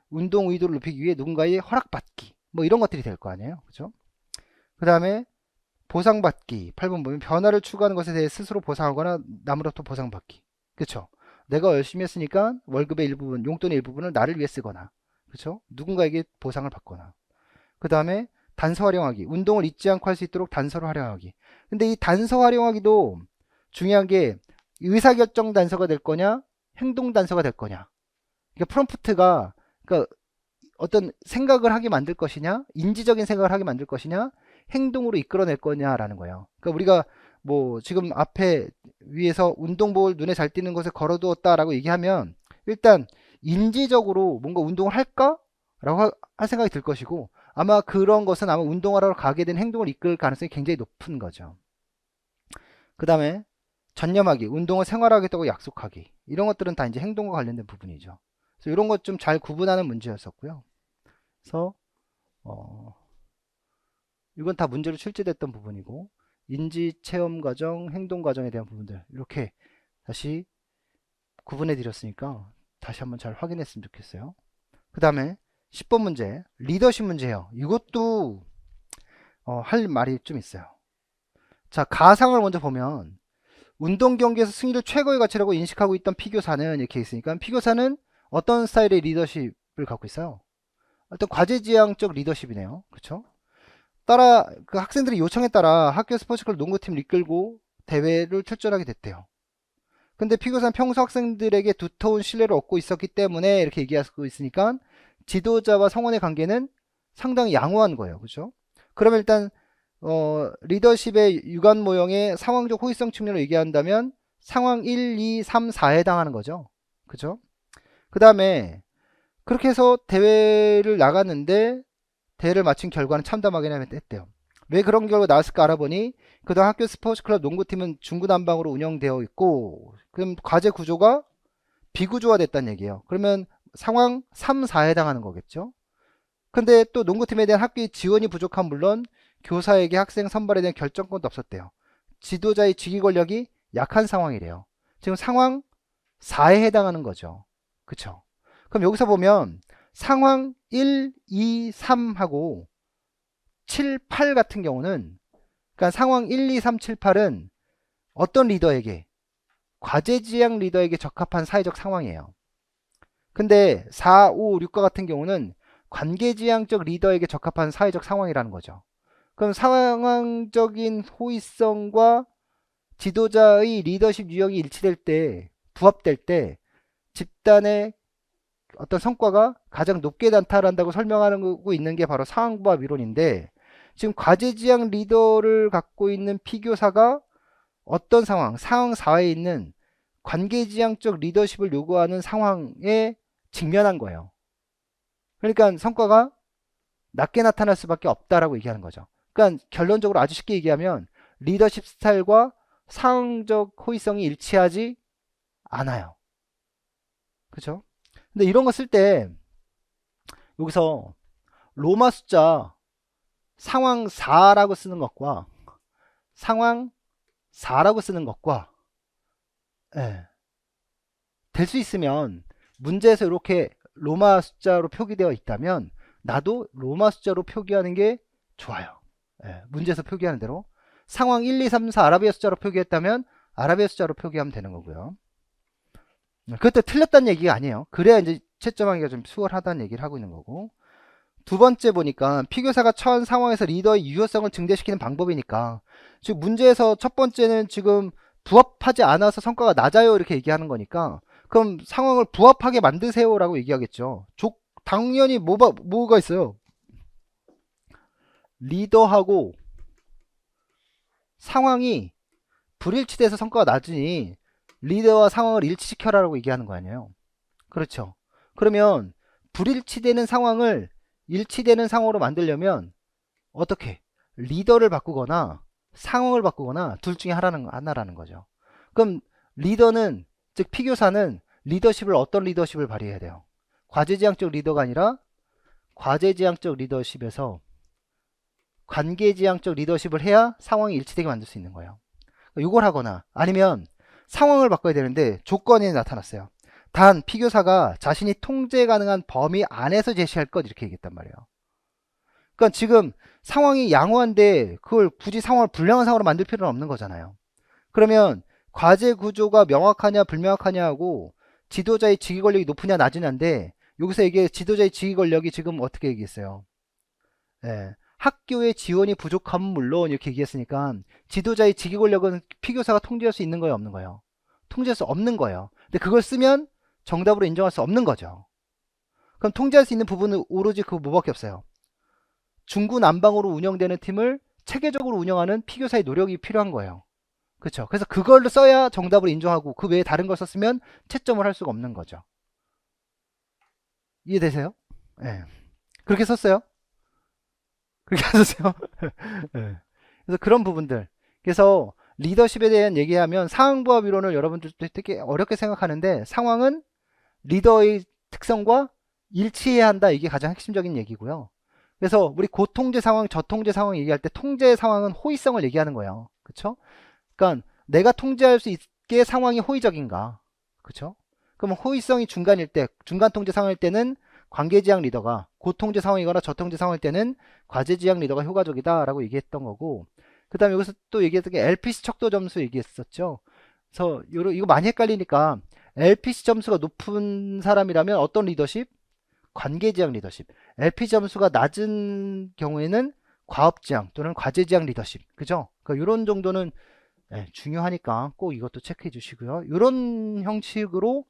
Speaker 1: 운동 의도를 높이기 위해 누군가의 허락받기. 뭐 이런 것들이 될 거 아니에요. 그죠? 그 다음에 보상받기. 8번 보면 변화를 추구하는 것에 대해 스스로 보상하거나 남으로부터 보상받기. 그쵸? 내가 열심히 했으니까 월급의 일부분, 용돈의 일부분을 나를 위해 쓰거나, 그쵸? 누군가에게 보상을 받거나. 그 다음에 단서 활용하기. 운동을 잊지 않고 할 수 있도록 단서를 활용하기. 근데 이 단서 활용하기도 중요한 게 의사결정 단서가 될 거냐, 행동 단서가 될 거냐. 그러니까 프롬프트가, 그러니까 어떤 생각을 하게 만들 것이냐, 인지적인 생각을 하게 만들 것이냐, 행동으로 이끌어낼 거냐라는 거예요. 그러니까 우리가 뭐 지금 앞에 위에서 운동복을 눈에 잘 띄는 곳에 걸어두었다라고 얘기하면 일단 인지적으로 뭔가 운동을 할까? 라고 할 생각이 들 것이고 아마 그런 것은 아마 운동하러 가게 된 행동을 이끌 가능성이 굉장히 높은 거죠. 그 다음에 전념하기, 운동을 생활하겠다고 약속하기. 이런 것들은 다 이제 행동과 관련된 부분이죠. 그래서 이런 것 좀 잘 구분하는 문제였었고요. 그래서 이건 다 문제로 출제됐던 부분이고 인지, 체험 과정, 행동 과정에 대한 부분들 이렇게 다시 구분해 드렸으니까 다시 한번 잘 확인했으면 좋겠어요. 그 다음에 10번 문제 리더십 문제예요. 이것도 할 말이 좀 있어요. 자, 가상을 먼저 보면 운동 경기에서 승리를 최고의 가치라고 인식하고 있던 피교사는 이렇게 있으니까 피교사는 어떤 스타일의 리더십을 갖고 있어요? 어떤 과제지향적 리더십이네요. 그렇죠? 따라 그 학생들의 요청에 따라 학교 스포츠클럽 농구팀을 이끌고 대회를 출전하게 됐대요. 근데 피교사는 평소 학생들에게 두터운 신뢰를 얻고 있었기 때문에 이렇게 얘기하고 있으니까 지도자와 성원의 관계는 상당히 양호한 거예요. 그죠? 그러면 일단 리더십의 유관 모형의 상황적 호의성 측면으로 얘기한다면 상황 1, 2, 3, 4에 해당하는 거죠. 그죠? 그 다음에 그렇게 해서 대회를 나갔는데 대회를 마친 결과는 참담하게 했대요. 왜 그런 결과가 나왔을까 알아보니 그동안 학교 스포츠클럽 농구팀은 중구난방으로 운영되어 있고 그럼 과제 구조가 비구조화됐다는 얘기예요. 그러면 상황 3, 4에 해당하는 거겠죠. 근데 또 농구팀에 대한 학교의 지원이 부족한 물론 교사에게 학생 선발에 대한 결정권도 없었대요. 지도자의 직위 권력이 약한 상황이래요. 지금 상황 4에 해당하는 거죠. 그쵸? 그럼 여기서 보면 상황 1, 2, 3하고 7, 8 같은 경우는 그러니까 상황 1, 2, 3, 7, 8은 어떤 리더에게 과제지향 리더에게 적합한 사회적 상황이에요. 근데 4, 5, 6과 같은 경우는 관계지향적 리더에게 적합한 사회적 상황이라는 거죠. 그럼 상황적인 호의성과 지도자의 리더십 유형이 일치될 때, 부합될 때 집단의 어떤 성과가 가장 높게 나타난다고 설명하고 있는 게 바로 상황부합 이론인데 지금 과제지향 리더를 갖고 있는 피교사가 어떤 상황 4에 있는 관계지향적 리더십을 요구하는 상황에 직면한 거예요. 그러니까 성과가 낮게 나타날 수밖에 없다라고 얘기하는 거죠. 그러니까 결론적으로 아주 쉽게 얘기하면 리더십 스타일과 상황적 호의성이 일치하지 않아요. 그렇죠? 근데 이런 거 쓸 때 여기서 로마 숫자 상황 4라고 쓰는 것과 상황 4라고 쓰는 것과 될 수 있으면 문제에서 이렇게 로마 숫자로 표기되어 있다면 나도 로마 숫자로 표기하는 게 좋아요. 문제에서 표기하는 대로 상황 1, 2, 3, 4 아라비아 숫자로 표기했다면 아라비아 숫자로 표기하면 되는 거고요. 그때 틀렸다는 얘기가 아니에요. 그래야 이제 채점하기가 좀 수월하다는 얘기를 하고 있는 거고. 두 번째 보니까 피교사가 처한 상황에서 리더의 유효성을 증대시키는 방법이니까 지금 문제에서 첫 번째는 지금 부합하지 않아서 성과가 낮아요 이렇게 얘기하는 거니까 그럼 상황을 부합하게 만드세요 라고 얘기하겠죠. 당연히 뭐가 있어요. 리더하고 상황이 불일치돼서 성과가 낮으니 리더와 상황을 일치시켜라라고 얘기하는 거 아니에요. 그렇죠. 그러면 불일치되는 상황을 일치되는 상황으로 만들려면 어떻게? 리더를 바꾸거나 상황을 바꾸거나 둘 중에 하나라는 거죠. 그럼 리더는, 즉 피교사는 리더십을 어떤 리더십을 발휘해야 돼요? 과제지향적 리더가 아니라 과제지향적 리더십에서 관계지향적 리더십을 해야 상황이 일치되게 만들 수 있는 거예요. 이걸 하거나 아니면 상황을 바꿔야 되는데 조건이 나타났어요. 단 피교사가 자신이 통제 가능한 범위 안에서 제시할 것, 이렇게 얘기했단 말이에요. 그러니까 지금 상황이 양호한데 그걸 굳이 상황을 불량한 상황으로 만들 필요는 없는 거잖아요. 그러면 과제 구조가 명확하냐 불명확하냐 하고 지도자의 직위 권력이 높으냐 낮으냐인데, 여기서 이게 지도자의 직위 권력이 지금 어떻게 얘기했어요? 예, 학교의 지원이 부족함은 물론 이렇게 얘기했으니까 지도자의 직위 권력은 피교사가 통제할 수 있는 거예요, 없는 거예요? 통제할 수 없는 거예요. 근데 그걸 쓰면 정답으로 인정할 수 없는 거죠. 그럼 통제할 수 있는 부분은 오로지 그 뭐밖에 없어요. 중구난방으로 운영되는 팀을 체계적으로 운영하는 피교사의 노력이 필요한 거예요. 그렇죠? 그래서 그걸로 써야 정답을 인정하고 그 외에 다른 걸 썼으면 채점을 할 수가 없는 거죠. 이해되세요? 네. 그렇게 썼어요? 그렇게 안 썼어요? 네. 그래서 그런 부분들. 그래서 리더십에 대한 얘기하면 상황부합 이론을 여러분들도 되게 어렵게 생각하는데, 상황은 리더의 특성과 일치해야 한다. 이게 가장 핵심적인 얘기고요. 그래서 우리 고통제 상황, 저통제 상황 얘기할 때 통제 상황은 호의성을 얘기하는 거예요. 그쵸? 그러니까 내가 통제할 수 있게 상황이 호의적인가. 그쵸? 그러면 호의성이 중간일 때, 중간 통제 상황일 때는 관계지향 리더가, 고통제 상황이거나 저통제 상황일 때는 과제지향 리더가 효과적이다라고 얘기했던 거고, 그 다음에 여기서 또 얘기했던 게 LPC 척도 점수 얘기했었죠. 그래서 이거 많이 헷갈리니까, LPC 점수가 높은 사람이라면 어떤 리더십? 관계지향 리더십. LP 점수가 낮은 경우에는 과업지향 또는 과제지향 리더십. 그죠? 그러니까 이런 정도는 중요하니까 꼭 이것도 체크해 주시고요. 이런 형식으로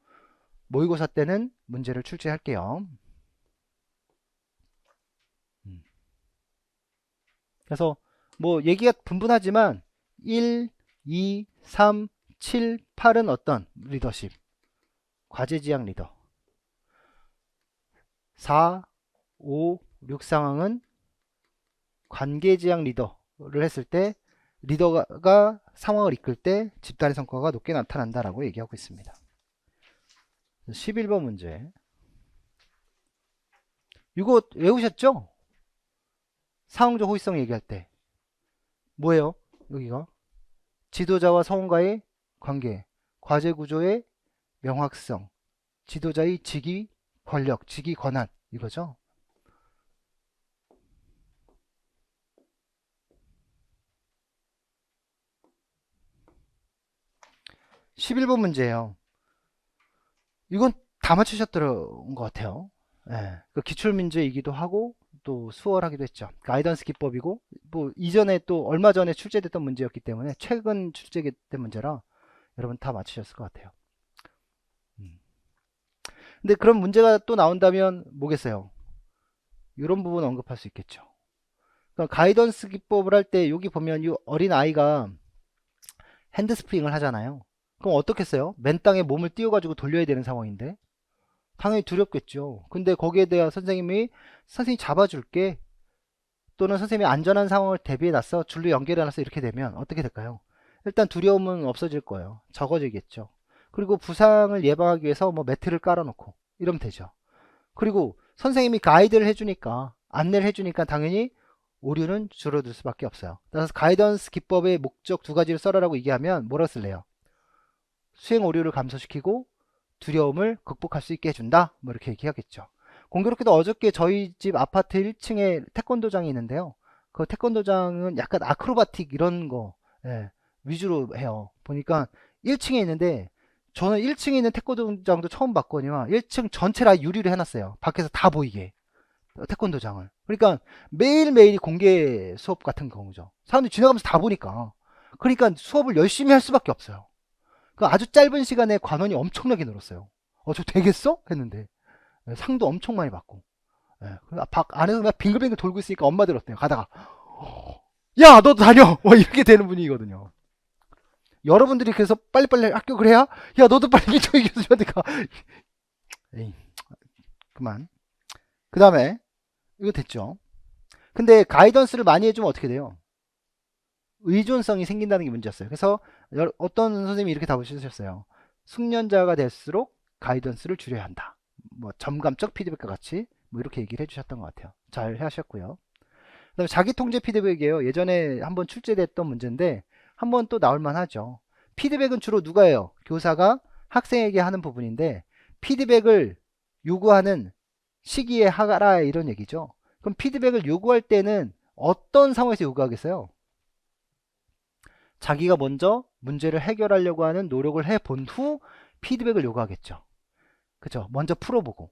Speaker 1: 모의고사 때는 문제를 출제할게요. 그래서 뭐 얘기가 분분하지만 1, 2, 3, 7, 8은 어떤 리더십? 과제지향 리더. 4, 5, 6 상황은 관계지향 리더를 했을 때 리더가 상황을 이끌 때 집단의 성과가 높게 나타난다라고 얘기하고 있습니다. 11번 문제. 이거 외우셨죠? 상황적 호의성 얘기할 때 뭐예요? 여기가 지도자와 성원과의 관계, 과제 구조의 명확성, 지도자의 직위 권력, 직위 권한, 이거죠. 11번 문제예요. 이건 다 맞추셨던 것 같아요. 예, 그 기출문제이기도 하고 또 수월하기도 했죠. 가이던스 기법이고 뭐 이전에 또 얼마 전에 출제됐던 문제였기 때문에 최근 출제된 문제라 여러분 다 맞추셨을 것 같아요. 근데 그런 문제가 또 나온다면 뭐겠어요? 이런 부분 언급할 수 있겠죠. 그러니까 가이던스 기법을 할 때 여기 보면 이 어린 아이가 핸드스프링을 하잖아요. 그럼 어떻겠어요? 맨 땅에 몸을 띄워가지고 돌려야 되는 상황인데 당연히 두렵겠죠. 근데 거기에 대한 선생님이 잡아줄게, 또는 선생님이 안전한 상황을 대비해 놨어, 줄로 연결해 놨어, 이렇게 되면 어떻게 될까요? 일단 두려움은 없어질 거예요. 적어지겠죠. 그리고 부상을 예방하기 위해서 뭐 매트를 깔아놓고 이러면 되죠. 그리고 선생님이 가이드를 해주니까, 안내를 해주니까 당연히 오류는 줄어들 수밖에 없어요. 따라서 가이던스 기법의 목적 두 가지를 써라라고 얘기하면 뭐라고 쓸래요? 수행 오류를 감소시키고 두려움을 극복할 수 있게 해준다, 뭐 이렇게 얘기하겠죠. 공교롭게도 어저께 저희 집 아파트 1층에 태권도장이 있는데요. 그 태권도장은 약간 아크로바틱 이런 거 위주로 해요. 보니까 1층에 있는데 저는 1층에 있는 태권도장도 처음 봤거니와 1층 전체를 아예 유리로 해놨어요. 밖에서 다 보이게 태권도장을. 그러니까 매일매일이 공개 수업 같은 경우죠. 사람들이 지나가면서 다 보니까. 그러니까 수업을 열심히 할 수밖에 없어요. 그 아주 짧은 시간에 관원이 엄청나게 늘었어요. 저 되겠어? 했는데 상도 엄청 많이 받고, 밖 안에서 막 빙글빙글 돌고 있으니까 엄마들 어때요? 가다가 야 너도 다녀! 이렇게 되는 분위기거든요. 여러분들이 그래서 빨리빨리 합격을 해야 야 너도 빨리 민정이 교수한테 가. 에이, 그만. 그 다음에 이거 됐죠. 근데 가이던스를 많이 해주면 어떻게 돼요? 의존성이 생긴다는 게 문제였어요. 그래서 어떤 선생님이 이렇게 답을 주셨어요. 숙련자가 될수록 가이던스를 줄여야 한다. 뭐 점감적 피드백과 같이 뭐 이렇게 얘기를 해주셨던 것 같아요. 잘 하셨고요. 그다음에 자기 통제 피드백이에요. 예전에 한번 출제됐던 문제인데 한번 또 나올 만하죠. 피드백은 주로 누가 해요? 교사가 학생에게 하는 부분인데 피드백을 요구하는 시기에 하라 이런 얘기죠. 그럼 피드백을 요구할 때는 어떤 상황에서 요구하겠어요? 자기가 먼저 문제를 해결하려고 하는 노력을 해본 후 피드백을 요구하겠죠. 그죠? 먼저 풀어보고.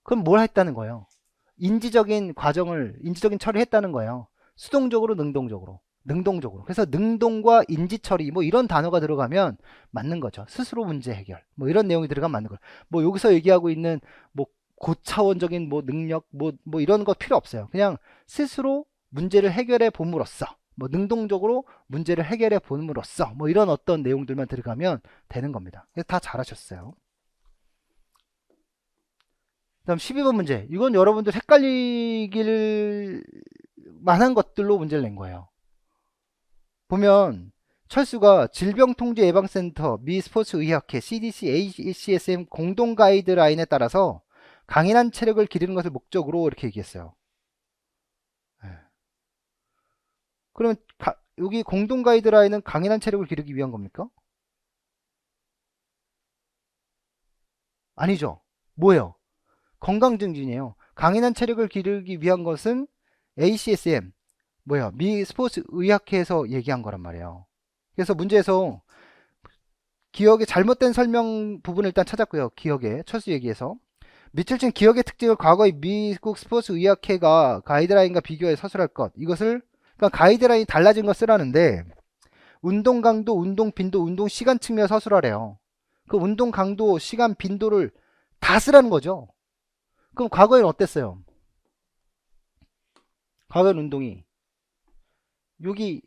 Speaker 1: 그럼 뭘 했다는 거예요? 인지적인 과정을, 인지적인 처리를 했다는 거예요. 수동적으로, 능동적으로. 능동적으로. 그래서 능동과 인지 처리, 뭐 이런 단어가 들어가면 맞는 거죠. 스스로 문제 해결. 뭐 이런 내용이 들어가면 맞는 거예요. 뭐 여기서 얘기하고 있는 뭐 고차원적인 뭐 능력, 뭐 이런 거 필요 없어요. 그냥 스스로 문제를 해결해 봄으로써 뭐 능동적으로 문제를 해결해 봄으로써 뭐 이런 어떤 내용들만 들어가면 되는 겁니다. 그래서 다 잘하셨어요. 다음 12번 문제. 이건 여러분들 헷갈리길 만한 것들로 문제를 낸 거예요. 보면 철수가 질병통제예방센터, 미 스포츠의학회, CDC, ACSM 공동 가이드라인에 따라서 강인한 체력을 기르는 것을 목적으로 이렇게 얘기했어요. 예. 그러면 여기 공동 가이드라인은 강인한 체력을 기르기 위한 겁니까? 아니죠. 뭐예요? 건강 증진이에요. 강인한 체력을 기르기 위한 것은 ACSM, 뭐야, 미 스포츠 의학회에서 얘기한 거란 말이에요. 그래서 문제에서 기억의 잘못된 설명 부분을 일단 찾았고요. 기억의 철수 얘기에서 밑줄친 기억의 특징을 과거의 미국 스포츠 의학회가 가이드라인과 비교해 서술할 것. 이것을 그러니까 가이드라인이 달라진 거 쓰라는데 운동 강도, 운동 빈도, 운동 시간 측면 서술하래요. 그 운동 강도, 시간, 빈도를 다 쓰라는 거죠. 그럼 과거에는 어땠어요? 과거엔 운동이 여기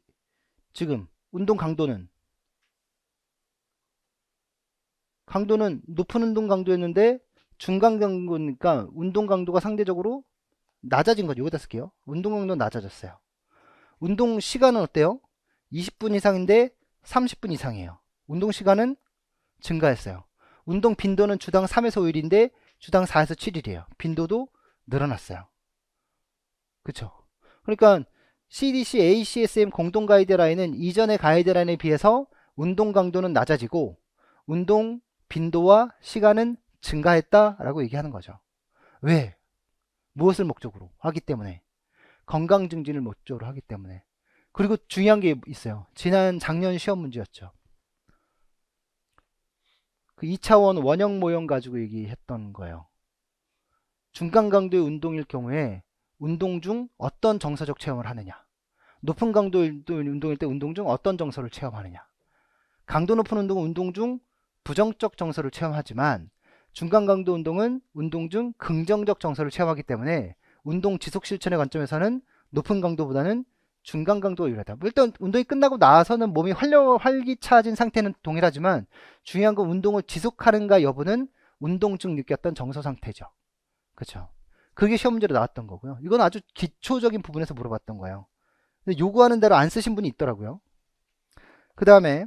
Speaker 1: 지금 운동 강도는 높은 운동 강도였는데 중간 강도니까 운동 강도가 상대적으로 낮아진 거죠. 여기다 쓸게요. 운동 강도는 낮아졌어요. 운동 시간은 어때요? 20분 이상인데 30분 이상이에요. 운동 시간은 증가했어요. 운동 빈도는 주당 3에서 5일인데 주당 4에서 7일이에요. 빈도도 늘어났어요. 그쵸? 그러니까 CDC, ACSM 공동 가이드라인은 이전의 가이드라인에 비해서 운동 강도는 낮아지고 운동 빈도와 시간은 증가했다라고 얘기하는 거죠. 왜? 무엇을 목적으로 하기 때문에 건강 증진을 목적으로 하기 때문에 그리고 중요한 게 있어요. 지난 작년 시험 문제였죠. 그 2차원 원형 모형 가지고 얘기했던 거예요. 중간 강도의 운동일 경우에 운동 중 어떤 정서적 체험을 하느냐, 높은 강도의 운동일 때 운동 중 어떤 정서를 체험하느냐. 강도 높은 운동은 운동 중 부정적 정서를 체험하지만 중간 강도 운동은 운동 중 긍정적 정서를 체험하기 때문에 운동 지속 실천의 관점에서는 높은 강도보다는 중간 강도가 유리하다. 일단 운동이 끝나고 나서는 몸이 활기차진 상태는 동일하지만 중요한 건 운동을 지속하는가 여부는 운동 중 느꼈던 정서 상태죠. 그렇죠. 그게 시험 문제로 나왔던 거고요. 이건 아주 기초적인 부분에서 물어봤던 거예요. 근데 요구하는 대로 안 쓰신 분이 있더라고요. 그 다음에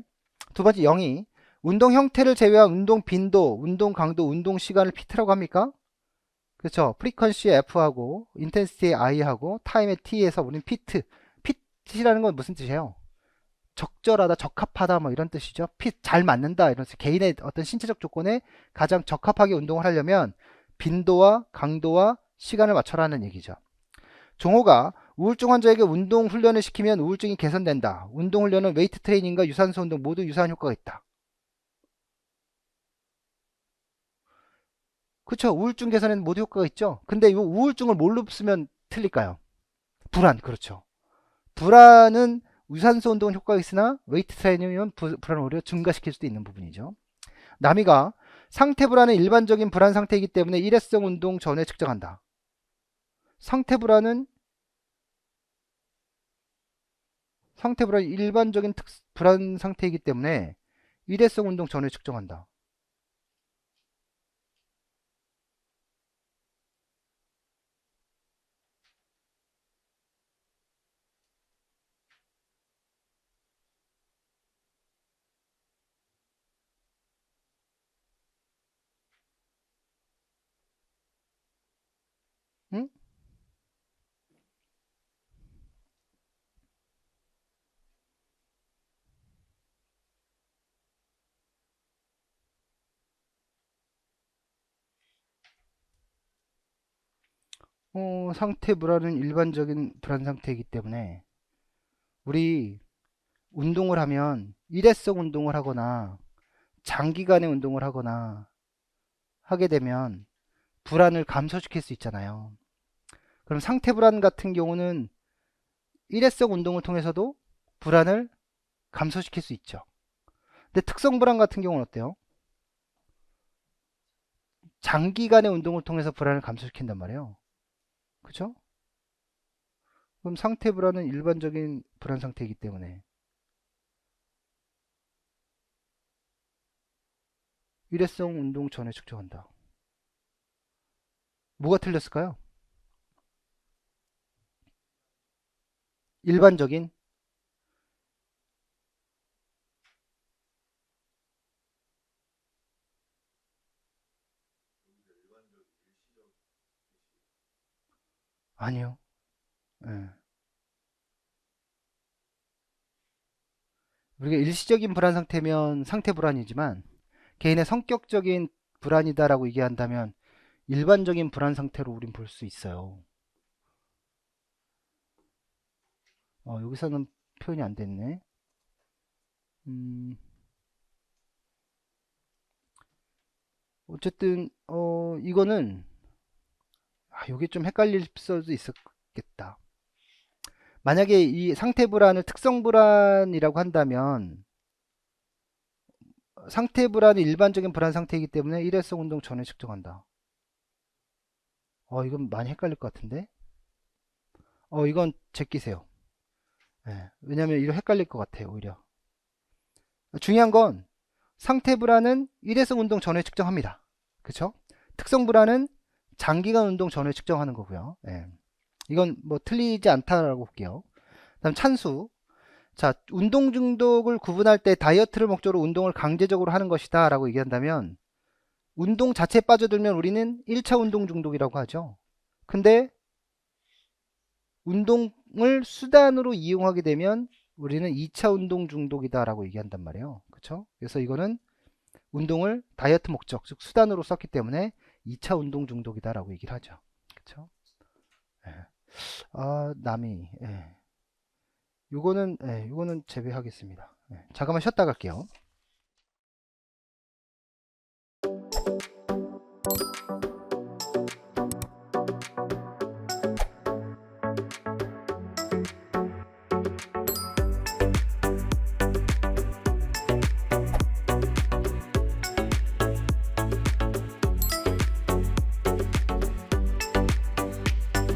Speaker 1: 두 번째 0이 운동 형태를 제외한 운동 빈도, 운동 강도, 운동 시간을 피트라고 합니까? 그렇죠. 프리퀀시의 F하고 인텐시티의 I하고 타임의 T에서 우리는 피트. 피트라는 건 무슨 뜻이에요? 적절하다, 적합하다 뭐 이런 뜻이죠. 핏, 잘 맞는다 이런 뜻. 개인의 어떤 신체적 조건에 가장 적합하게 운동을 하려면 빈도와 강도와 시간을 맞춰라는 얘기죠. 종호가 우울증 환자에게 운동 훈련을 시키면 우울증이 개선된다. 운동 훈련은 웨이트 트레이닝과 유산소 운동 모두 유사한 효과가 있다. 그쵸? 우울증 개선에는 모두 효과가 있죠. 근데 이 우울증을 뭘로 쓰면 틀릴까요? 불안, 그렇죠. 불안은 유산소 운동 효과가 있으나 웨이트 트레이닝은 불안을 오히려 증가시킬 수도 있는 부분이죠. 남이가 상태 불안은 일반적인 불안 상태이기 때문에 일회성 운동 전에 측정한다. 상태 불안은 일반적인 불안 상태이기 때문에 일회성 운동 전에 측정한다. 상태 불안은 일반적인 불안 상태이기 때문에 우리 운동을 하면 일회성 운동을 하거나 장기간의 운동을 하거나 하게 되면 불안을 감소시킬 수 있잖아요. 그럼 상태 불안 같은 경우는 일회성 운동을 통해서도 불안을 감소시킬 수 있죠. 근데 특성 불안 같은 경우는 어때요? 장기간의 운동을 통해서 불안을 감소시킨단 말이에요. 그죠? 그럼 상태 불안은 일반적인 불안 상태이기 때문에 일회성 운동 전에 측정한다. 뭐가 틀렸을까요? 일반적인? 아니요. 예. 우리가 일시적인 불안 상태면 상태 불안이지만 개인의 성격적인 불안이다라고 얘기한다면 일반적인 불안 상태로 우린 볼 수 있어요. 여기서는 표현이 안 됐네. 음, 어쨌든 이거는 이게 좀 헷갈릴 수도 있었겠다. 만약에 이 상태 불안을 특성 불안이라고 한다면 상태 불안이 일반적인 불안 상태이기 때문에 일회성 운동 전에 측정한다. 이건 많이 헷갈릴 것 같은데. 이건 제끼세요. 예, 왜냐면 이거 헷갈릴 것 같아요, 오히려. 중요한 건 상태 불안은 일회성 운동 전에 측정합니다. 그쵸? 특성 불안은 장기간 운동 전에 측정하는 거고요. 예. 이건 뭐 틀리지 않다라고 볼게요. 다음 찬수. 자, 운동 중독을 구분할 때 다이어트를 목적으로 운동을 강제적으로 하는 것이다 라고 얘기한다면 운동 자체에 빠져들면 우리는 1차 운동 중독이라고 하죠. 근데 운동을 수단으로 이용하게 되면 우리는 2차 운동 중독이다 라고 얘기한단 말이에요. 그쵸? 그래서 이거는 운동을 다이어트 목적, 즉 수단으로 썼기 때문에 2차 운동 중독이다 라고 얘기를 하죠. 그쵸? 예. 남이, 예. 요거는 제외하겠습니다. 예. 잠깐만 쉬었다 갈게요.